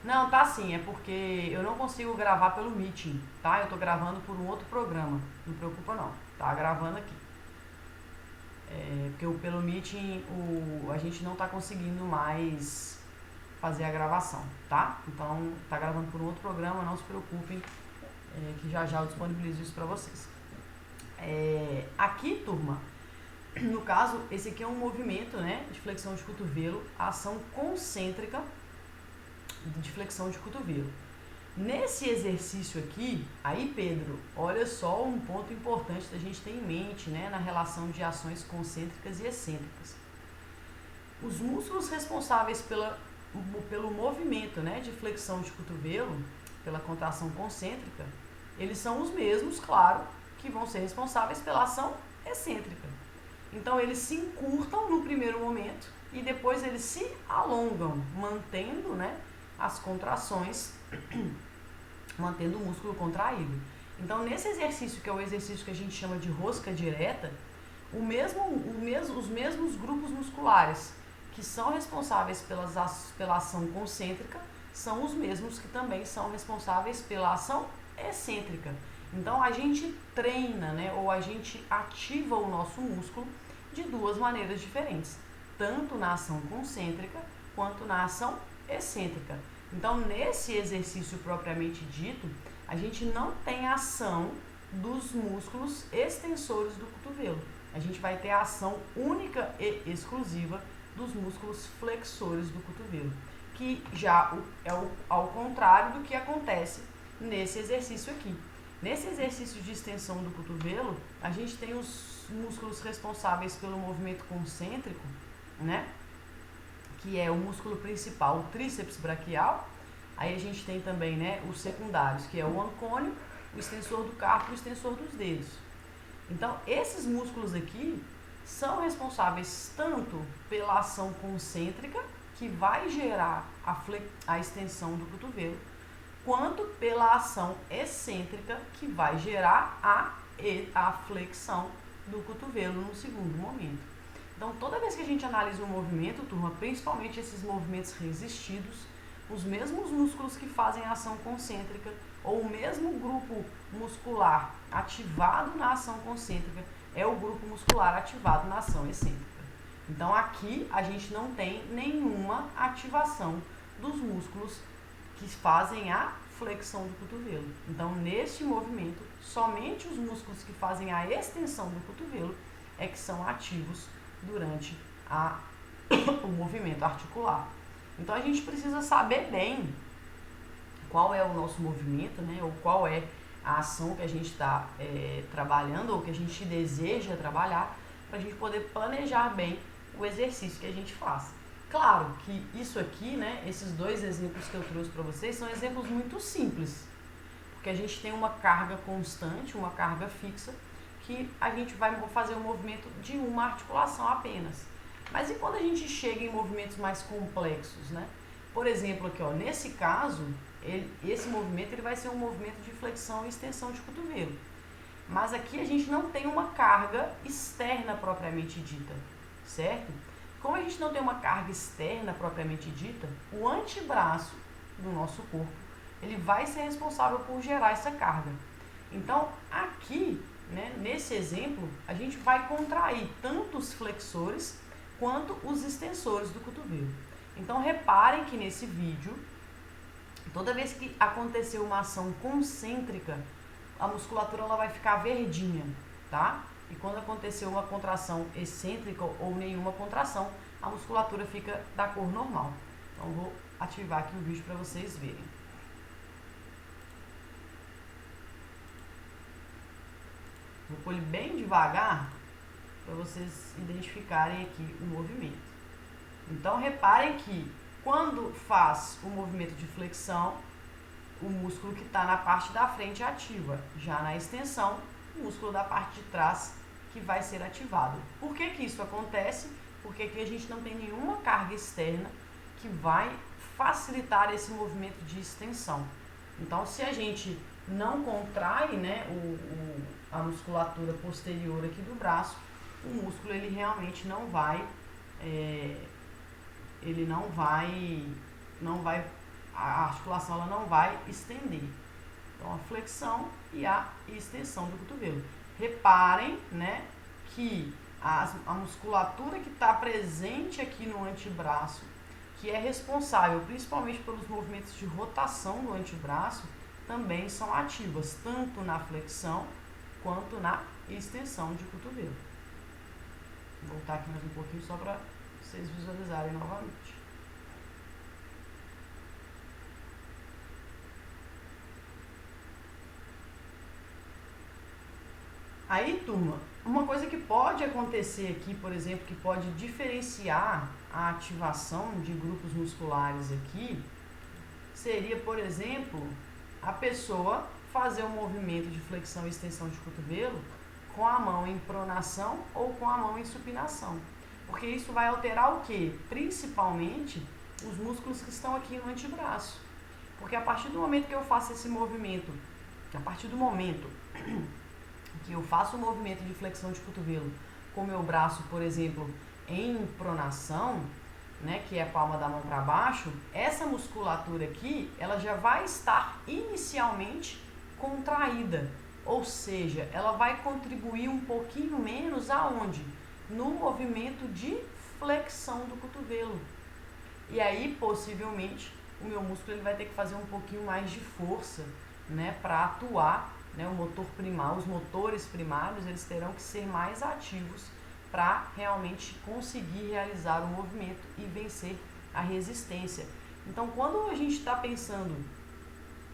Não, tá sim, é porque eu não consigo gravar pelo Meeting, tá? Eu tô gravando por um outro programa, não preocupa não, tá gravando aqui. Porque pelo Meeting a gente não tá conseguindo mais fazer a gravação, tá? Então, tá gravando por um outro programa, não se preocupem, que já eu disponibilizo isso pra vocês. Aqui, turma, no caso, esse aqui é um movimento, né, de flexão de cotovelo, ação concêntrica de flexão de cotovelo. Nesse exercício aqui, aí Pedro, olha só um ponto importante da gente ter em mente, né, na relação de ações concêntricas e excêntricas. Os músculos responsáveis pelo movimento, né, de flexão de cotovelo, pela contração concêntrica, eles são os mesmos, claro, que vão ser responsáveis pela ação excêntrica. Então, eles se encurtam no primeiro momento e depois eles se alongam, mantendo, né, as contrações, mantendo o músculo contraído. Então, nesse exercício, que é o exercício que a gente chama de rosca direta, os mesmos grupos musculares que são responsáveis pela ação concêntrica são os mesmos que também são responsáveis pela ação excêntrica. Então a gente treina, né, ou a gente ativa o nosso músculo de duas maneiras diferentes, tanto na ação concêntrica quanto na ação excêntrica. Então nesse exercício propriamente dito, a gente não tem ação dos músculos extensores do cotovelo. A gente vai ter a ação única e exclusiva dos músculos flexores do cotovelo, que já é ao contrário do que acontece nesse exercício aqui. Nesse exercício de extensão do cotovelo, a gente tem os músculos responsáveis pelo movimento concêntrico, né? Que é o músculo principal, o tríceps braquial. Aí a gente tem também, né, os secundários, que é o ancônio, o extensor do carpo e o extensor dos dedos. Então, esses músculos aqui são responsáveis tanto pela ação concêntrica, que vai gerar a extensão do cotovelo, quanto pela ação excêntrica, que vai gerar a flexão do cotovelo no segundo momento. Então, toda vez que a gente analisa um movimento, turma, principalmente esses movimentos resistidos, os mesmos músculos que fazem a ação concêntrica, ou o mesmo grupo muscular ativado na ação concêntrica, é o grupo muscular ativado na ação excêntrica. Então, aqui a gente não tem nenhuma ativação dos músculos que fazem a flexão do cotovelo. Então, neste movimento, somente os músculos que fazem a extensão do cotovelo é que são ativos durante o movimento articular. Então, a gente precisa saber bem qual é o nosso movimento, né, ou qual é a ação que a gente está trabalhando ou que a gente deseja trabalhar, para a gente poder planejar bem o exercício que a gente faz. Claro que isso aqui, né, esses dois exemplos que eu trouxe para vocês são exemplos muito simples, porque a gente tem uma carga constante, uma carga fixa, que a gente vai fazer o movimento de uma articulação apenas. Mas e quando a gente chega em movimentos mais complexos, né? Por exemplo, aqui, ó, nesse caso, esse movimento ele vai ser um movimento de flexão e extensão de cotovelo. Mas aqui a gente não tem uma carga externa propriamente dita, certo? Como a gente não tem uma carga externa propriamente dita, o antebraço do nosso corpo, ele vai ser responsável por gerar essa carga. Então, aqui, né, nesse exemplo, a gente vai contrair tanto os flexores quanto os extensores do cotovelo. Então, reparem que nesse vídeo, toda vez que acontecer uma ação concêntrica, a musculatura ela vai ficar verdinha, tá? E quando acontecer uma contração excêntrica ou nenhuma contração, a musculatura fica da cor normal. Então, vou ativar aqui o vídeo para vocês verem. Vou pôr ele bem devagar para vocês identificarem aqui o movimento. Então, reparem que quando faz o movimento de flexão, o músculo que está na parte da frente ativa. Já na extensão, o músculo da parte de trás que vai ser ativado. Por que que isso acontece? Porque aqui a gente não tem nenhuma carga externa que vai facilitar esse movimento de extensão. Então, se a gente não contrai, né, a musculatura posterior aqui do braço, o músculo ele realmente não vai, a articulação ela não vai estender. Então, a flexão e a extensão do cotovelo. Reparem, né, que a musculatura que está presente aqui no antebraço, que é responsável principalmente pelos movimentos de rotação do antebraço, também são ativas, tanto na flexão quanto na extensão de cotovelo. Vou voltar aqui mais um pouquinho só para vocês visualizarem novamente. Aí, turma, uma coisa que pode acontecer aqui, por exemplo, que pode diferenciar a ativação de grupos musculares aqui, seria, por exemplo, a pessoa fazer um movimento de flexão e extensão de cotovelo com a mão em pronação ou com a mão em supinação. Porque isso vai alterar o quê? Principalmente os músculos que estão aqui no antebraço. Porque a partir do momento que eu faço esse movimento, que eu faço o movimento de flexão de cotovelo com o meu braço, por exemplo, em pronação, né, que é a palma da mão para baixo, essa musculatura aqui, ela já vai estar inicialmente contraída, ou seja, ela vai contribuir um pouquinho menos aonde? No movimento de flexão do cotovelo. E aí, possivelmente, o meu músculo ele vai ter que fazer um pouquinho mais de força, né, para atuar, né, o motor primário, os motores primários, eles terão que ser mais ativos para realmente conseguir realizar o movimento e vencer a resistência. Então, quando a gente está pensando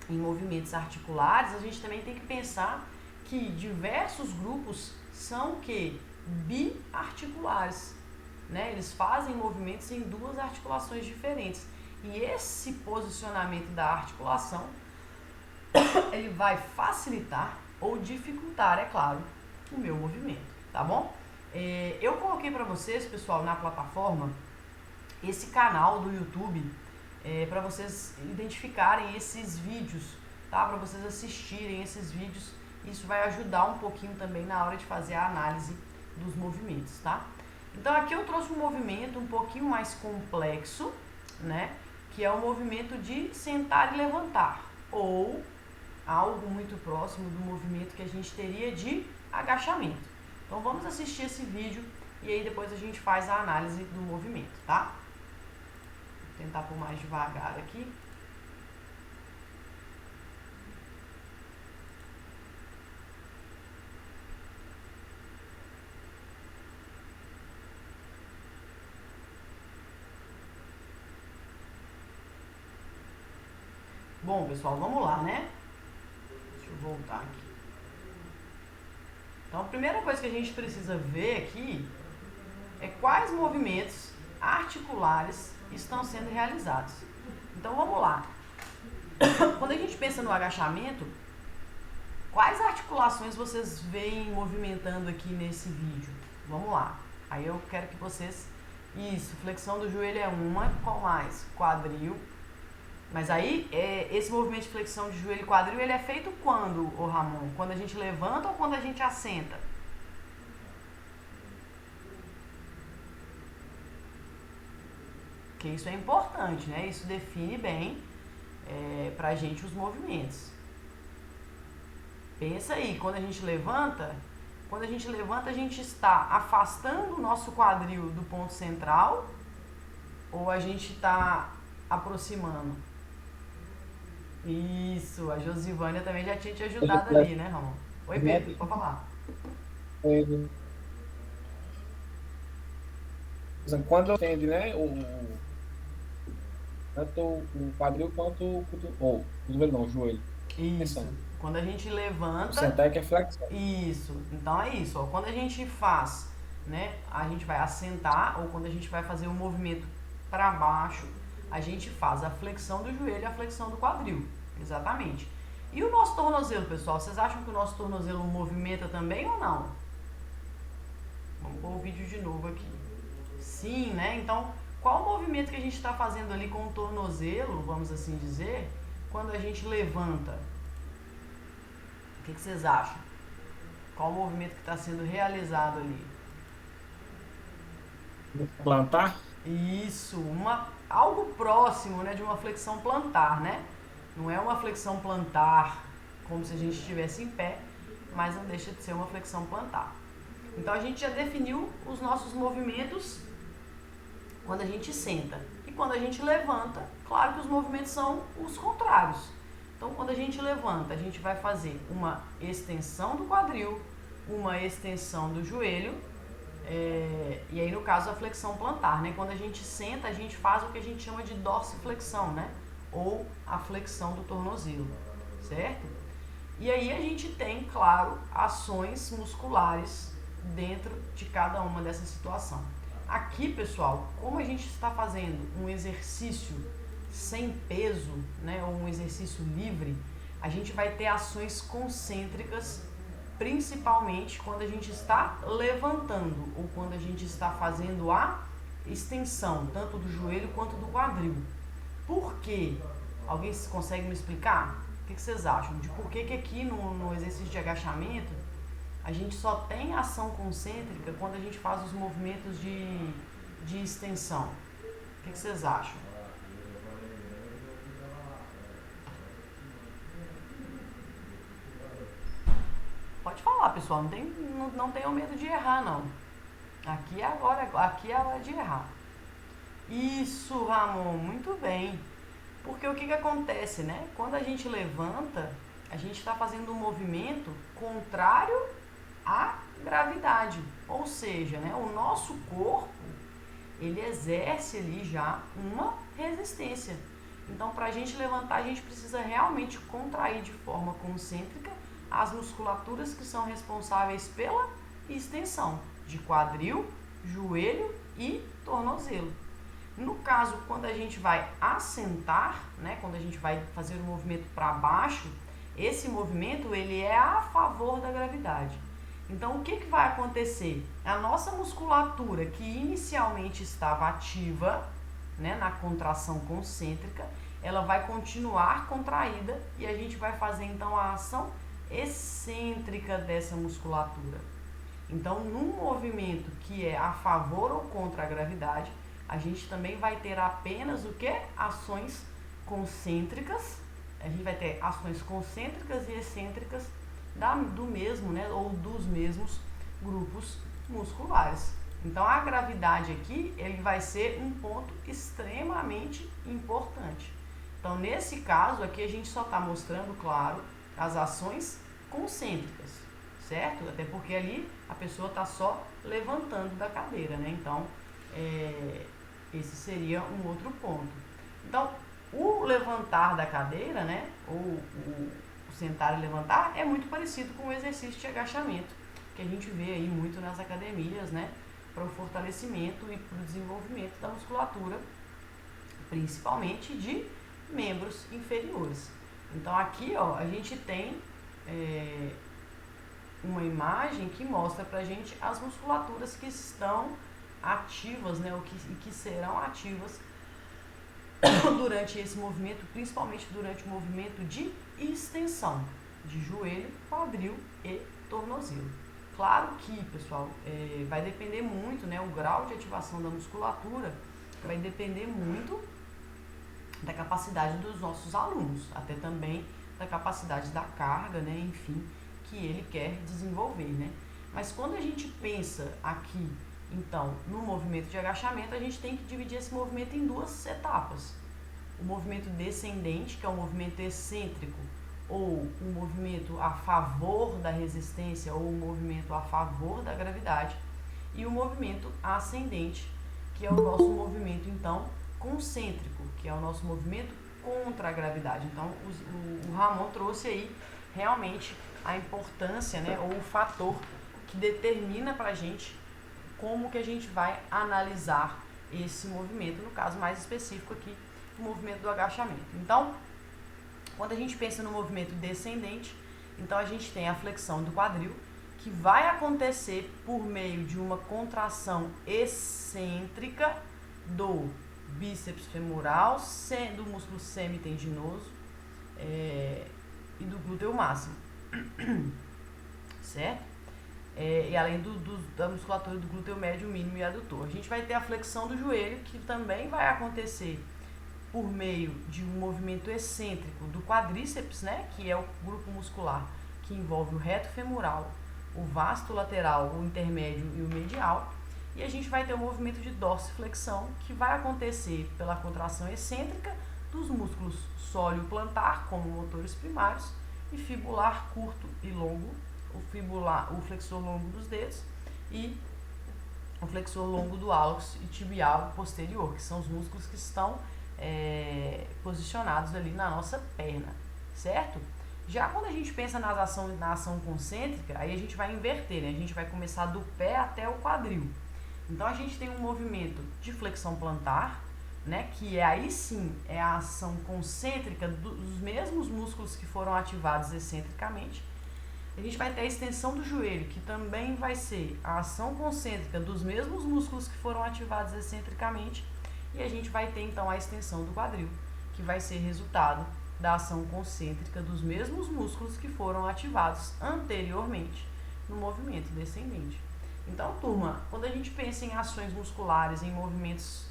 em movimentos articulares, a gente também tem que pensar que diversos grupos são que biarticulares, né? Eles fazem movimentos em duas articulações diferentes. E esse posicionamento da articulação ele vai facilitar ou dificultar, é claro, o meu movimento, tá bom? Eu coloquei para vocês, pessoal, na plataforma, esse canal do YouTube, para vocês identificarem esses vídeos, tá? Para vocês assistirem esses vídeos. Isso vai ajudar um pouquinho também na hora de fazer a análise dos movimentos, tá? Então aqui eu trouxe um movimento um pouquinho mais complexo, né? Que é o movimento de sentar e levantar, ou algo muito próximo do movimento que a gente teria de agachamento. Então vamos assistir esse vídeo e aí depois a gente faz a análise do movimento, tá? Vou tentar pôr mais devagar aqui. Bom, pessoal, vamos lá, né? Deixa eu voltar aqui. Então, a primeira coisa que a gente precisa ver aqui é quais movimentos articulares estão sendo realizados. Então, vamos lá. Quando a gente pensa no agachamento, quais articulações vocês veem movimentando aqui nesse vídeo? Vamos lá. Aí eu quero que vocês... Isso, flexão do joelho é uma. Qual mais? Quadril. Mas aí, esse movimento de flexão de joelho e quadril, ele é feito quando, ô Ramon? Quando a gente levanta ou quando a gente assenta? Porque isso é importante, né? Isso define bem pra gente os movimentos. Pensa aí, quando a gente levanta, a gente está afastando o nosso quadril do ponto central ou a gente está aproximando? Isso, a Josivânia também já tinha te ajudado ali, né, Ramon? Oi, Pedro, pode falar. Quando eu entendo, né, tanto o quadril quanto o cotovelo, não, o joelho. Isso, quando a gente O levanta... sentar que é flexão. Isso, então é isso, ó. Quando a gente faz, né, a gente vai assentar ou quando a gente vai fazer um movimento para baixo, a gente faz a flexão do joelho e a flexão do quadril, exatamente. E o nosso tornozelo, pessoal, vocês acham que o nosso tornozelo movimenta também ou não? Vamos pôr o vídeo de novo aqui. Sim, né? Então, qual o movimento que a gente está fazendo ali com o tornozelo, vamos assim dizer, quando a gente levanta? O que vocês acham? Qual o movimento que está sendo realizado ali? Plantar? Isso, algo próximo, né, de uma flexão plantar, né? Não é uma flexão plantar como se a gente estivesse em pé, mas não deixa de ser uma flexão plantar. Então a gente já definiu os nossos movimentos quando a gente senta. E quando a gente levanta, claro que os movimentos são os contrários. Então quando a gente levanta, a gente vai fazer uma extensão do quadril, uma extensão do joelho, e aí no caso a flexão plantar, né? Quando a gente senta, a gente faz o que a gente chama de dorsiflexão, né? Ou a flexão do tornozelo, certo? E aí a gente tem, claro, ações musculares dentro de cada uma dessas situações. Aqui, pessoal, como a gente está fazendo um exercício sem peso, né, ou um exercício livre, a gente vai ter ações concêntricas, principalmente quando a gente está levantando ou quando a gente está fazendo a extensão, tanto do joelho quanto do quadril. Por quê? Alguém consegue me explicar? O que vocês acham? De por que aqui no exercício de agachamento a gente só tem ação concêntrica quando a gente faz os movimentos de extensão? O que vocês acham? Pode falar, pessoal, não tenham medo de errar, não. Aqui é a hora de errar. Isso, Ramon, muito bem. Porque o que acontece, né? Quando a gente levanta, a gente está fazendo um movimento contrário à gravidade. Ou seja, né, o nosso corpo, ele exerce ali já uma resistência. Então, para a gente levantar, a gente precisa realmente contrair de forma concêntrica as musculaturas que são responsáveis pela extensão de quadril, joelho e tornozelo. No caso, quando a gente vai assentar, né, quando a gente vai fazer o movimento para baixo, esse movimento ele é a favor da gravidade. Então, o que vai acontecer? A nossa musculatura, que inicialmente estava ativa, né, na contração concêntrica, ela vai continuar contraída e a gente vai fazer então a ação excêntrica dessa musculatura. Então, num movimento que é a favor ou contra a gravidade, a gente também vai ter apenas o que? Ações concêntricas. A gente vai ter ações concêntricas e excêntricas do mesmo, né, ou dos mesmos grupos musculares. Então, a gravidade aqui, ele vai ser um ponto extremamente importante. Então, nesse caso aqui, a gente só está mostrando, claro, as ações concêntricas, certo? Até porque ali a pessoa está só levantando da cadeira, né? Então, esse seria um outro ponto. Então, o levantar da cadeira, né? Ou o sentar e levantar é muito parecido com o exercício de agachamento, que a gente vê aí muito nas academias, né? Para o fortalecimento e para o desenvolvimento da musculatura, principalmente de membros inferiores. Então, aqui, ó, a gente tem uma imagem que mostra pra gente as musculaturas que estão ativas, né, que serão ativas durante esse movimento, principalmente durante o movimento de extensão de joelho, quadril e tornozelo. Claro que, pessoal, vai depender muito, né, o grau de ativação da musculatura vai depender muito da capacidade dos nossos alunos, até também da capacidade da carga, né, enfim, que ele quer desenvolver, né? Mas quando a gente pensa aqui, então, no movimento de agachamento, a gente tem que dividir esse movimento em duas etapas. O movimento descendente, que é o movimento excêntrico, ou o movimento a favor da resistência, ou o movimento a favor da gravidade, e o movimento ascendente, que é o nosso movimento, então, concêntrico, que é o nosso movimento contra a gravidade. Então, o Ramon trouxe aí realmente a importância, né, ou o fator que determina pra gente como que a gente vai analisar esse movimento, no caso mais específico aqui, o movimento do agachamento. Então, quando a gente pensa no movimento descendente, então a gente tem a flexão do quadril, que vai acontecer por meio de uma contração excêntrica do bíceps femoral, do músculo semitendinoso e do glúteo máximo, certo? E além da musculatura do glúteo médio, mínimo e adutor. A gente vai ter a flexão do joelho, que também vai acontecer por meio de um movimento excêntrico do quadríceps, né, que é o grupo muscular que envolve o reto femoral, o vasto lateral, o intermédio e o medial. E a gente vai ter o movimento de dorsiflexão, que vai acontecer pela contração excêntrica dos músculos sóleo plantar, como motores primários, e fibular curto e longo, o flexor longo dos dedos e o flexor longo do hálux e tibial posterior, que são os músculos que estão posicionados ali na nossa perna, certo? Já quando a gente pensa na ação concêntrica, aí a gente vai inverter, né? A gente vai começar do pé até o quadril. Então a gente tem um movimento de flexão plantar, né, que aí sim é a ação concêntrica dos mesmos músculos que foram ativados excentricamente. A gente vai ter a extensão do joelho, que também vai ser a ação concêntrica dos mesmos músculos que foram ativados excentricamente. E a gente vai ter então a extensão do quadril, que vai ser resultado da ação concêntrica dos mesmos músculos que foram ativados anteriormente no movimento descendente. Então, turma, quando a gente pensa em ações musculares, em movimentos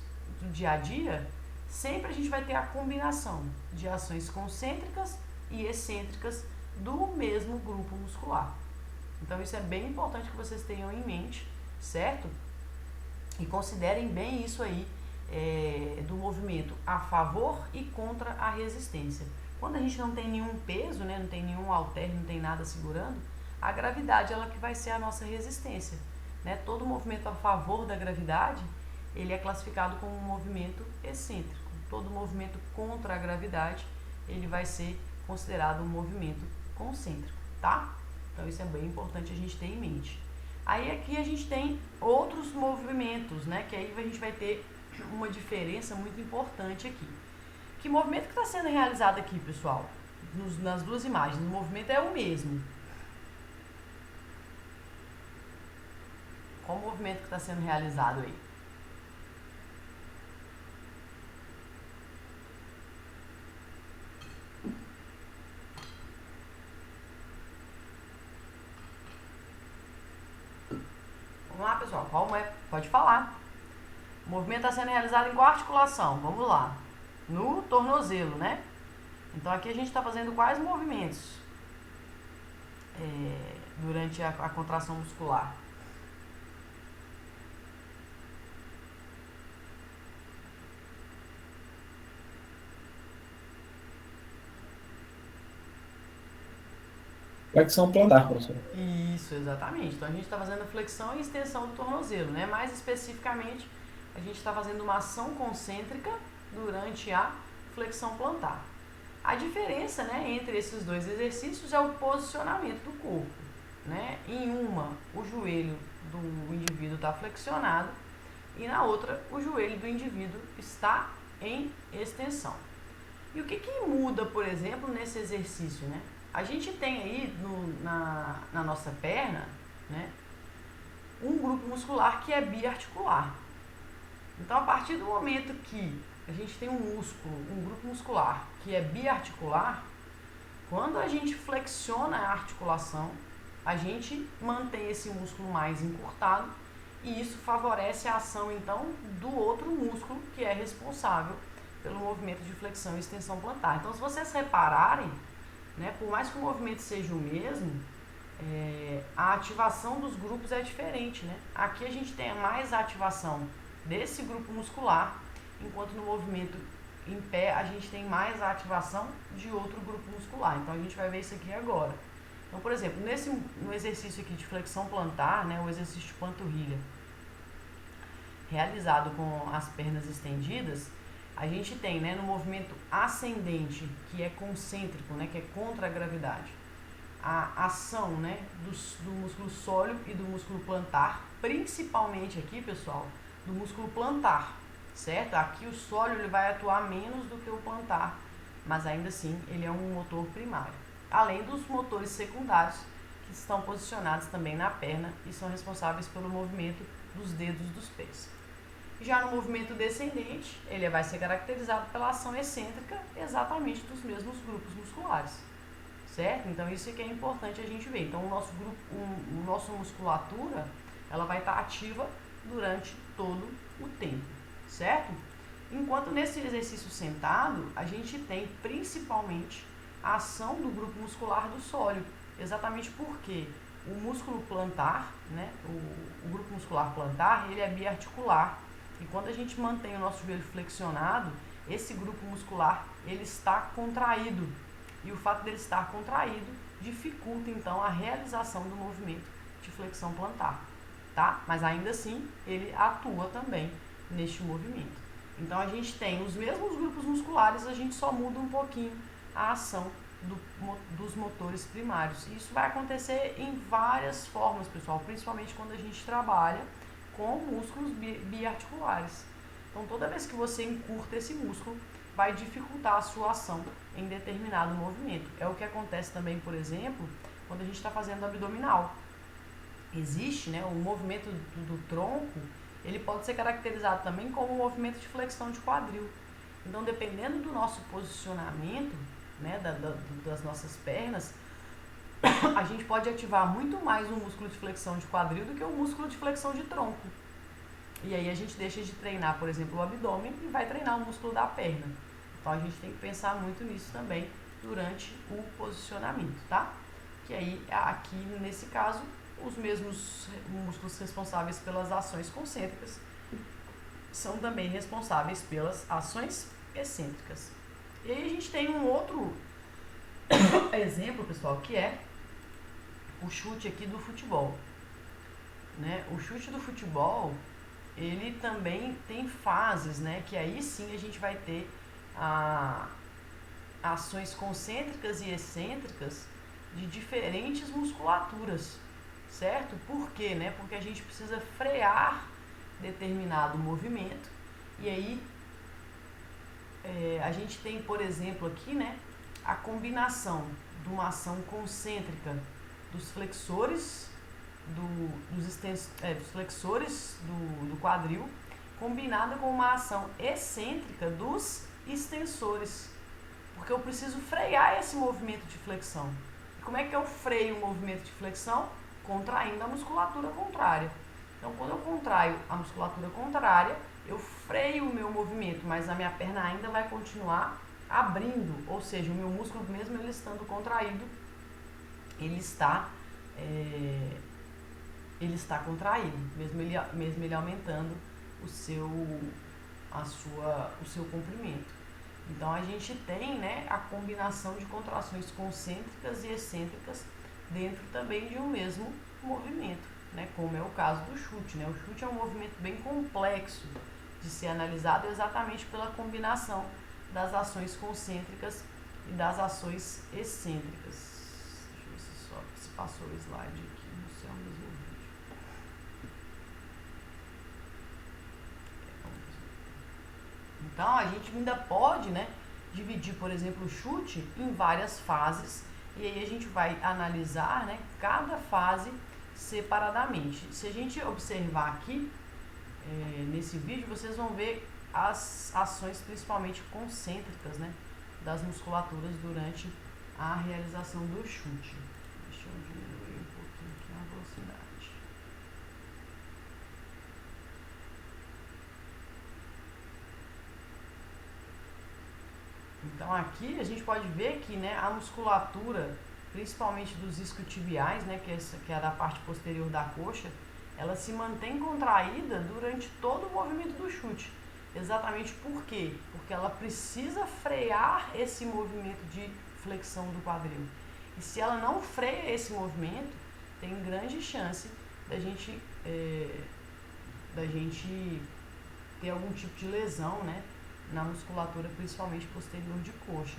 do dia a dia, sempre a gente vai ter a combinação de ações concêntricas e excêntricas do mesmo grupo muscular. Então isso é bem importante que vocês tenham em mente, certo? E considerem bem isso aí do movimento a favor e contra a resistência. Quando a gente não tem nenhum peso, né, não tem nenhum halter, não tem nada segurando, a gravidade ela que vai ser a nossa resistência. Né? Todo movimento a favor da gravidade, ele é classificado como um movimento excêntrico. Todo movimento contra a gravidade, ele vai ser considerado um movimento concêntrico, tá? Então isso é bem importante a gente ter em mente. Aí aqui a gente tem outros movimentos, né? Que aí a gente vai ter uma diferença muito importante aqui. Que movimento que está sendo realizado aqui, pessoal? Nas duas imagens, o movimento é o mesmo. Qual o movimento que está sendo realizado aí? Vamos lá, pessoal. Qual é? Pode falar. O movimento está sendo realizado em qual articulação? Vamos lá. No tornozelo, né? Então aqui a gente está fazendo quais movimentos durante a contração muscular? Flexão plantar, professor. Isso, exatamente. Então a gente está fazendo flexão e extensão do tornozelo, né? Mais especificamente, a gente está fazendo uma ação concêntrica durante a flexão plantar. A diferença, né, entre esses dois exercícios é o posicionamento do corpo, né? Em uma, o joelho do indivíduo está flexionado e na outra, o joelho do indivíduo está em extensão. E o que muda, por exemplo, nesse exercício, né? A gente tem aí na nossa perna, né, um grupo muscular que é biarticular. Então, a partir do momento que a gente tem um grupo muscular que é biarticular, quando a gente flexiona a articulação, a gente mantém esse músculo mais encurtado e isso favorece a ação, então, do outro músculo que é responsável pelo movimento de flexão e extensão plantar. Então, se vocês repararem, né, por mais que o movimento seja o mesmo, a ativação dos grupos é diferente, né? Aqui a gente tem mais a ativação desse grupo muscular, enquanto no movimento em pé a gente tem mais a ativação de outro grupo muscular. Então a gente vai ver isso aqui agora. Então, por exemplo, no exercício aqui de flexão plantar, né, o exercício de panturrilha, realizado com as pernas estendidas, a gente tem, né, no movimento ascendente, que é concêntrico, né, que é contra a gravidade, a ação, né, do músculo sóleo e do músculo plantar, principalmente aqui, pessoal, do músculo plantar, certo? Aqui o sóleo ele vai atuar menos do que o plantar, mas ainda assim ele é um motor primário. Além dos motores secundários, que estão posicionados também na perna e são responsáveis pelo movimento dos dedos dos pés. Já no movimento descendente, ele vai ser caracterizado pela ação excêntrica exatamente dos mesmos grupos musculares, certo? Então isso aqui é importante a gente ver. Então nossa musculatura, ela vai estar ativa durante todo o tempo, certo? Enquanto nesse exercício sentado, a gente tem principalmente a ação do grupo muscular do sóleo, exatamente porque o músculo plantar, né, o grupo muscular plantar, ele é biarticular. E quando a gente mantém o nosso joelho flexionado, esse grupo muscular ele está contraído. E o fato dele estar contraído dificulta então a realização do movimento de flexão plantar, tá? Mas ainda assim, ele atua também neste movimento. Então a gente tem os mesmos grupos musculares, a gente só muda um pouquinho a ação dos motores primários. E isso vai acontecer em várias formas, pessoal, principalmente quando a gente trabalha com músculos biarticulares. Então, toda vez que você encurta esse músculo, vai dificultar a sua ação em determinado movimento. É o que acontece também, por exemplo, quando a gente está fazendo abdominal. Existe, né, o movimento do tronco, ele pode ser caracterizado também como um movimento de flexão de quadril. Então, dependendo do nosso posicionamento, né, das nossas pernas, a gente pode ativar muito mais o músculo de flexão de quadril do que o músculo de flexão de tronco. E aí a gente deixa de treinar, por exemplo, o abdômen e vai treinar o músculo da perna. Então a gente tem que pensar muito nisso também durante o posicionamento, tá? Que aí, aqui nesse caso, os mesmos músculos responsáveis pelas ações concêntricas são também responsáveis pelas ações excêntricas. E aí a gente tem um outro exemplo, pessoal, que é o chute aqui do futebol. Né? O chute do futebol, ele também tem fases, né? Que aí sim a gente vai ter ações concêntricas e excêntricas de diferentes musculaturas, certo? Por quê? Né? Porque a gente precisa frear determinado movimento e aí a gente tem, por exemplo, aqui, né, a combinação de uma ação concêntrica dos flexores dos flexores do quadril combinada com uma ação excêntrica dos extensores, porque eu preciso frear esse movimento de flexão. E como é que eu freio o movimento de flexão? Contraindo a musculatura contrária. Então, quando eu contraio a musculatura contrária, eu freio o meu movimento, mas a minha perna ainda vai continuar abrindo, ou seja, o meu músculo, mesmo ele estando contraído, ele está contraído, mesmo ele aumentando o seu comprimento. Então a gente tem, né, a combinação de contrações concêntricas e excêntricas dentro também de um mesmo movimento, né, como é o caso do chute. Né? O chute é um movimento bem complexo de ser analisado exatamente pela combinação das ações concêntricas e das ações excêntricas. Deixa eu ver se passou o slide aqui, não sei, é o mesmo vídeo. Então a gente ainda pode, né, dividir, por exemplo, o chute em várias fases e aí a gente vai analisar, né, cada fase separadamente. Se a gente observar aqui nesse vídeo, vocês vão ver as ações principalmente concêntricas, né, das musculaturas durante a realização do chute. Deixa eu diminuir um pouquinho aqui a velocidade. Então aqui a gente pode ver que, né, a musculatura, principalmente dos isquiotibiais, né, que é da parte posterior da coxa, ela se mantém contraída durante todo o movimento do chute. Exatamente por quê? Porque ela precisa frear esse movimento de flexão do quadril. E se ela não freia esse movimento, tem grande chance da gente ter algum tipo de lesão, né, na musculatura, principalmente posterior de coxa.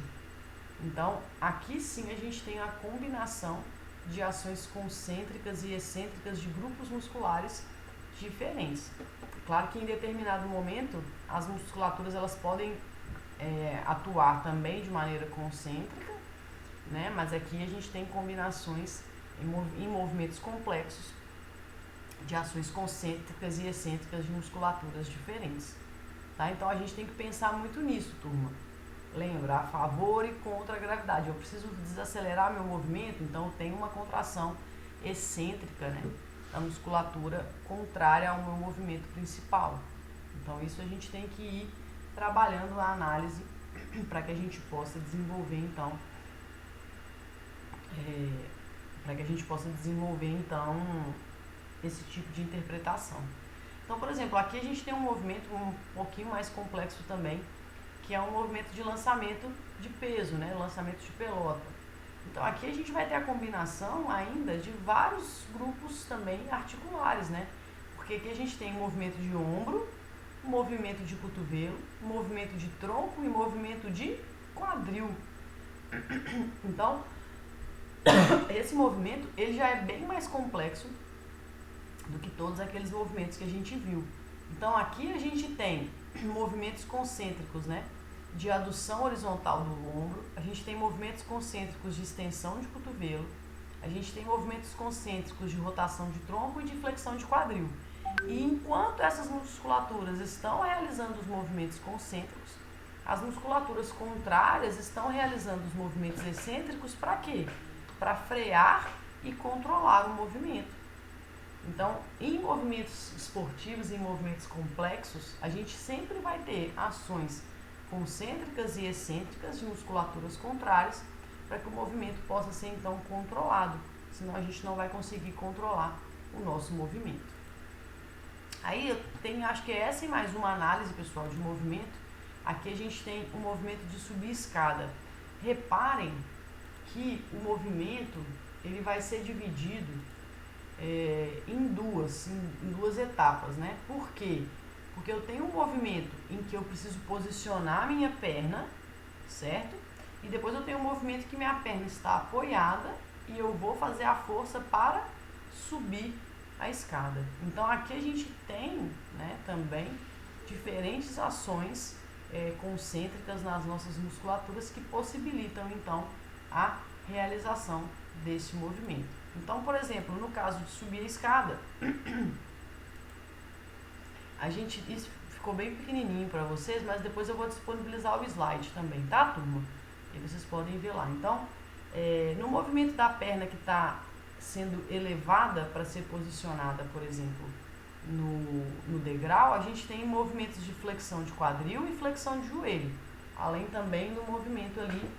Então, aqui sim a gente tem a combinação de ações concêntricas e excêntricas de grupos musculares diferentes. Claro que em determinado momento as musculaturas elas podem atuar também de maneira concêntrica, né? Mas aqui a gente tem combinações em movimentos complexos de ações concêntricas e excêntricas de musculaturas diferentes. Tá? Então a gente tem que pensar muito nisso, turma. Lembra, a favor e contra a gravidade. Eu preciso desacelerar meu movimento, então eu tenho uma contração excêntrica, né, da musculatura contrária ao meu movimento principal. Então isso a gente tem que ir trabalhando a análise para que a gente possa desenvolver então esse tipo de interpretação. Então, por exemplo, aqui a gente tem um movimento um pouquinho mais complexo também, que é um movimento de lançamento de peso, né? Lançamento de pelota. Então aqui a gente vai ter a combinação ainda de vários grupos também articulares, né? Porque aqui a gente tem movimento de ombro, movimento de cotovelo, movimento de tronco e movimento de quadril. Então, esse movimento ele já é bem mais complexo do que todos aqueles movimentos que a gente viu. Então aqui a gente tem movimentos concêntricos, né, de adução horizontal do ombro, a gente tem movimentos concêntricos de extensão de cotovelo, a gente tem movimentos concêntricos de rotação de tronco e de flexão de quadril. E enquanto essas musculaturas estão realizando os movimentos concêntricos, as musculaturas contrárias estão realizando os movimentos excêntricos para quê? Para frear e controlar o movimento. Então, em movimentos esportivos e em movimentos complexos, a gente sempre vai ter ações concêntricas e excêntricas de musculaturas contrárias para que o movimento possa ser então controlado, senão a gente não vai conseguir controlar o nosso movimento. Aí eu tenho, acho que é essa e mais uma análise, pessoal, de movimento. Aqui a gente tem o movimento de subir escada. Reparem que o movimento ele vai ser dividido em duas etapas, né? Por quê? Porque eu tenho um movimento em que eu preciso posicionar a minha perna, certo? E depois eu tenho um movimento que minha perna está apoiada e eu vou fazer a força para subir a escada. Então aqui a gente tem, né, também diferentes ações concêntricas nas nossas musculaturas que possibilitam então a realização desse movimento. Então, por exemplo, no caso de subir a escada, isso ficou bem pequenininho para vocês, mas depois eu vou disponibilizar o slide também, tá, turma? E vocês podem ver lá. Então, no movimento da perna que está sendo elevada para ser posicionada, por exemplo, no degrau, a gente tem movimentos de flexão de quadril e flexão de joelho, além também do movimento ali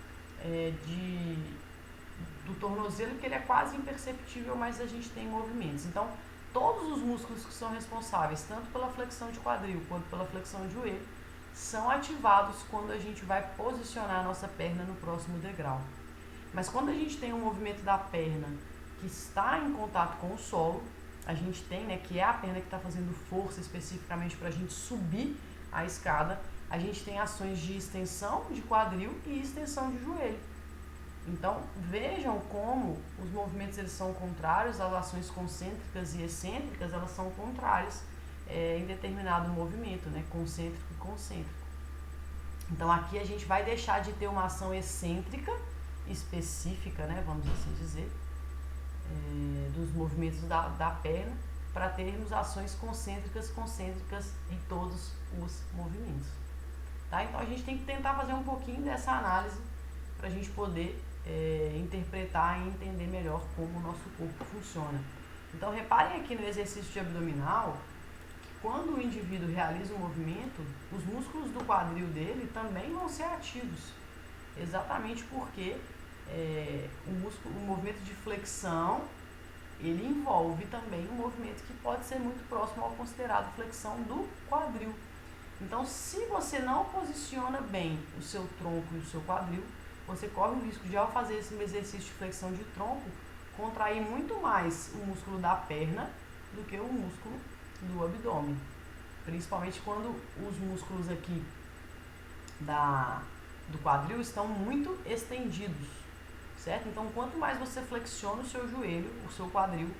do tornozelo, que ele é quase imperceptível, mas a gente tem movimentos. Então, todos os músculos que são responsáveis, tanto pela flexão de quadril quanto pela flexão de joelho, são ativados quando a gente vai posicionar a nossa perna no próximo degrau. Mas quando a gente tem um movimento da perna que está em contato com o solo, a gente tem, né, que é a perna que está fazendo força especificamente para a gente subir a escada, a gente tem ações de extensão de quadril e extensão de joelho. Então, vejam como os movimentos eles são contrários, as ações concêntricas e excêntricas, elas são contrárias em determinado movimento, né, concêntrico e concêntrico. Então, aqui a gente vai deixar de ter uma ação excêntrica específica, né, vamos assim dizer, dos movimentos da perna, para termos ações concêntricas em todos os movimentos. Tá? Então, a gente tem que tentar fazer um pouquinho dessa análise para a gente poder interpretar e entender melhor como o nosso corpo funciona. Então, reparem aqui no exercício de abdominal, que quando o indivíduo realiza um movimento, os músculos do quadril dele também vão ser ativos, exatamente porque o movimento de flexão, ele envolve também um movimento que pode ser muito próximo ao considerado flexão do quadril. Então, se você não posiciona bem o seu tronco e o seu quadril, você corre o risco de, ao fazer esse exercício de flexão de tronco, contrair muito mais o músculo da perna do que o músculo do abdômen. Principalmente quando os músculos aqui do quadril estão muito estendidos, certo? Então, quanto mais você flexiona o seu joelho, o seu quadril,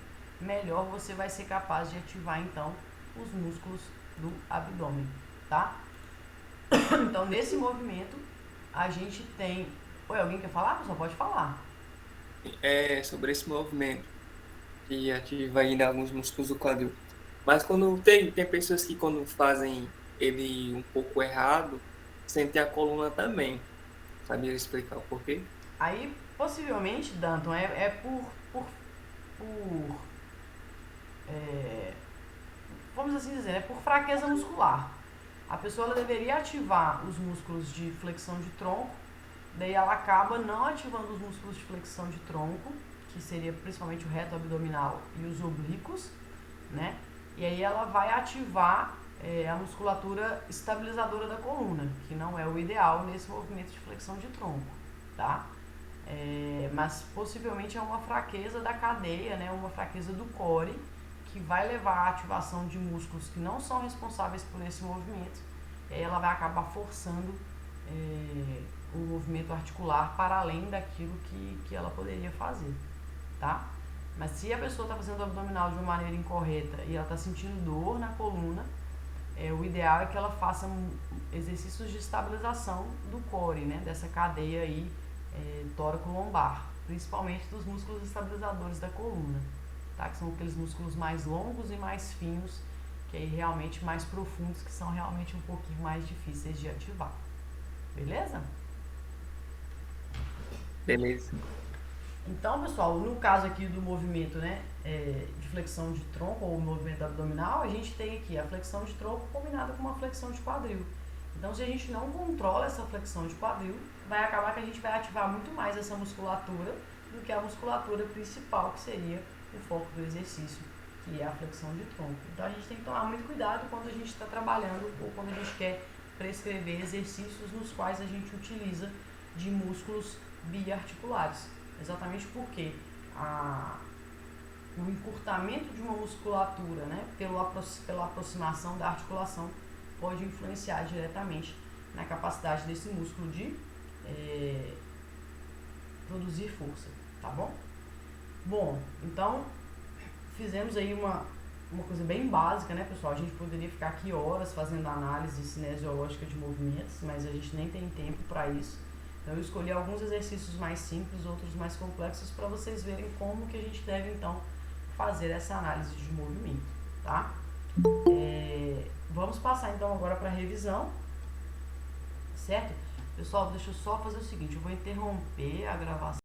melhor você vai ser capaz de ativar, então, os músculos do abdômen, tá? Então, nesse movimento, a gente tem... Oi, alguém quer falar? Pessoal, pode falar. Sobre esse movimento que ativa ainda alguns músculos do quadril. Mas quando tem pessoas que quando fazem ele um pouco errado, sentem a coluna também. Sabia explicar o porquê? Aí, possivelmente, Danton, vamos assim dizer, por fraqueza muscular. A pessoa ela deveria ativar os músculos de flexão de tronco, daí ela acaba não ativando os músculos de flexão de tronco, que seria principalmente o reto abdominal e os oblíquos, né? E aí ela vai ativar a musculatura estabilizadora da coluna, que não é o ideal nesse movimento de flexão de tronco, tá? Mas possivelmente é uma fraqueza da cadeia, né? Uma fraqueza do core, que vai levar à ativação de músculos que não são responsáveis por esse movimento, e aí ela vai acabar forçando o movimento articular para além daquilo que ela poderia fazer, tá? Mas se a pessoa está fazendo o abdominal de uma maneira incorreta e ela está sentindo dor na coluna, o ideal é que ela faça exercícios de estabilização do core, né? Dessa cadeia aí tóraco-lombar, principalmente dos músculos estabilizadores da coluna, tá? Que são aqueles músculos mais longos e mais finos, que aí realmente mais profundos, que são realmente um pouquinho mais difíceis de ativar. Beleza? Beleza. Então, pessoal, no caso aqui do movimento, né, de flexão de tronco ou movimento abdominal, a gente tem aqui a flexão de tronco combinada com uma flexão de quadril. Então, se a gente não controla essa flexão de quadril, vai acabar que a gente vai ativar muito mais essa musculatura do que a musculatura principal, que seria o foco do exercício, que é a flexão de tronco. Então, a gente tem que tomar muito cuidado quando a gente está trabalhando ou quando a gente quer prescrever exercícios nos quais a gente utiliza de músculos biarticulares. Exatamente porque o encurtamento de uma musculatura, né, pela aproximação da articulação, pode influenciar diretamente na capacidade desse músculo de produzir força, tá bom? Bom, então fizemos aí uma coisa bem básica, né, pessoal? A gente poderia ficar aqui horas fazendo análise cinesiológica de movimentos, mas a gente nem tem tempo para isso. Então eu escolhi alguns exercícios mais simples, outros mais complexos, para vocês verem como que a gente deve, então, fazer essa análise de movimento, tá? Vamos passar, então, agora para a revisão, certo? Pessoal, deixa eu só fazer o seguinte, eu vou interromper a gravação.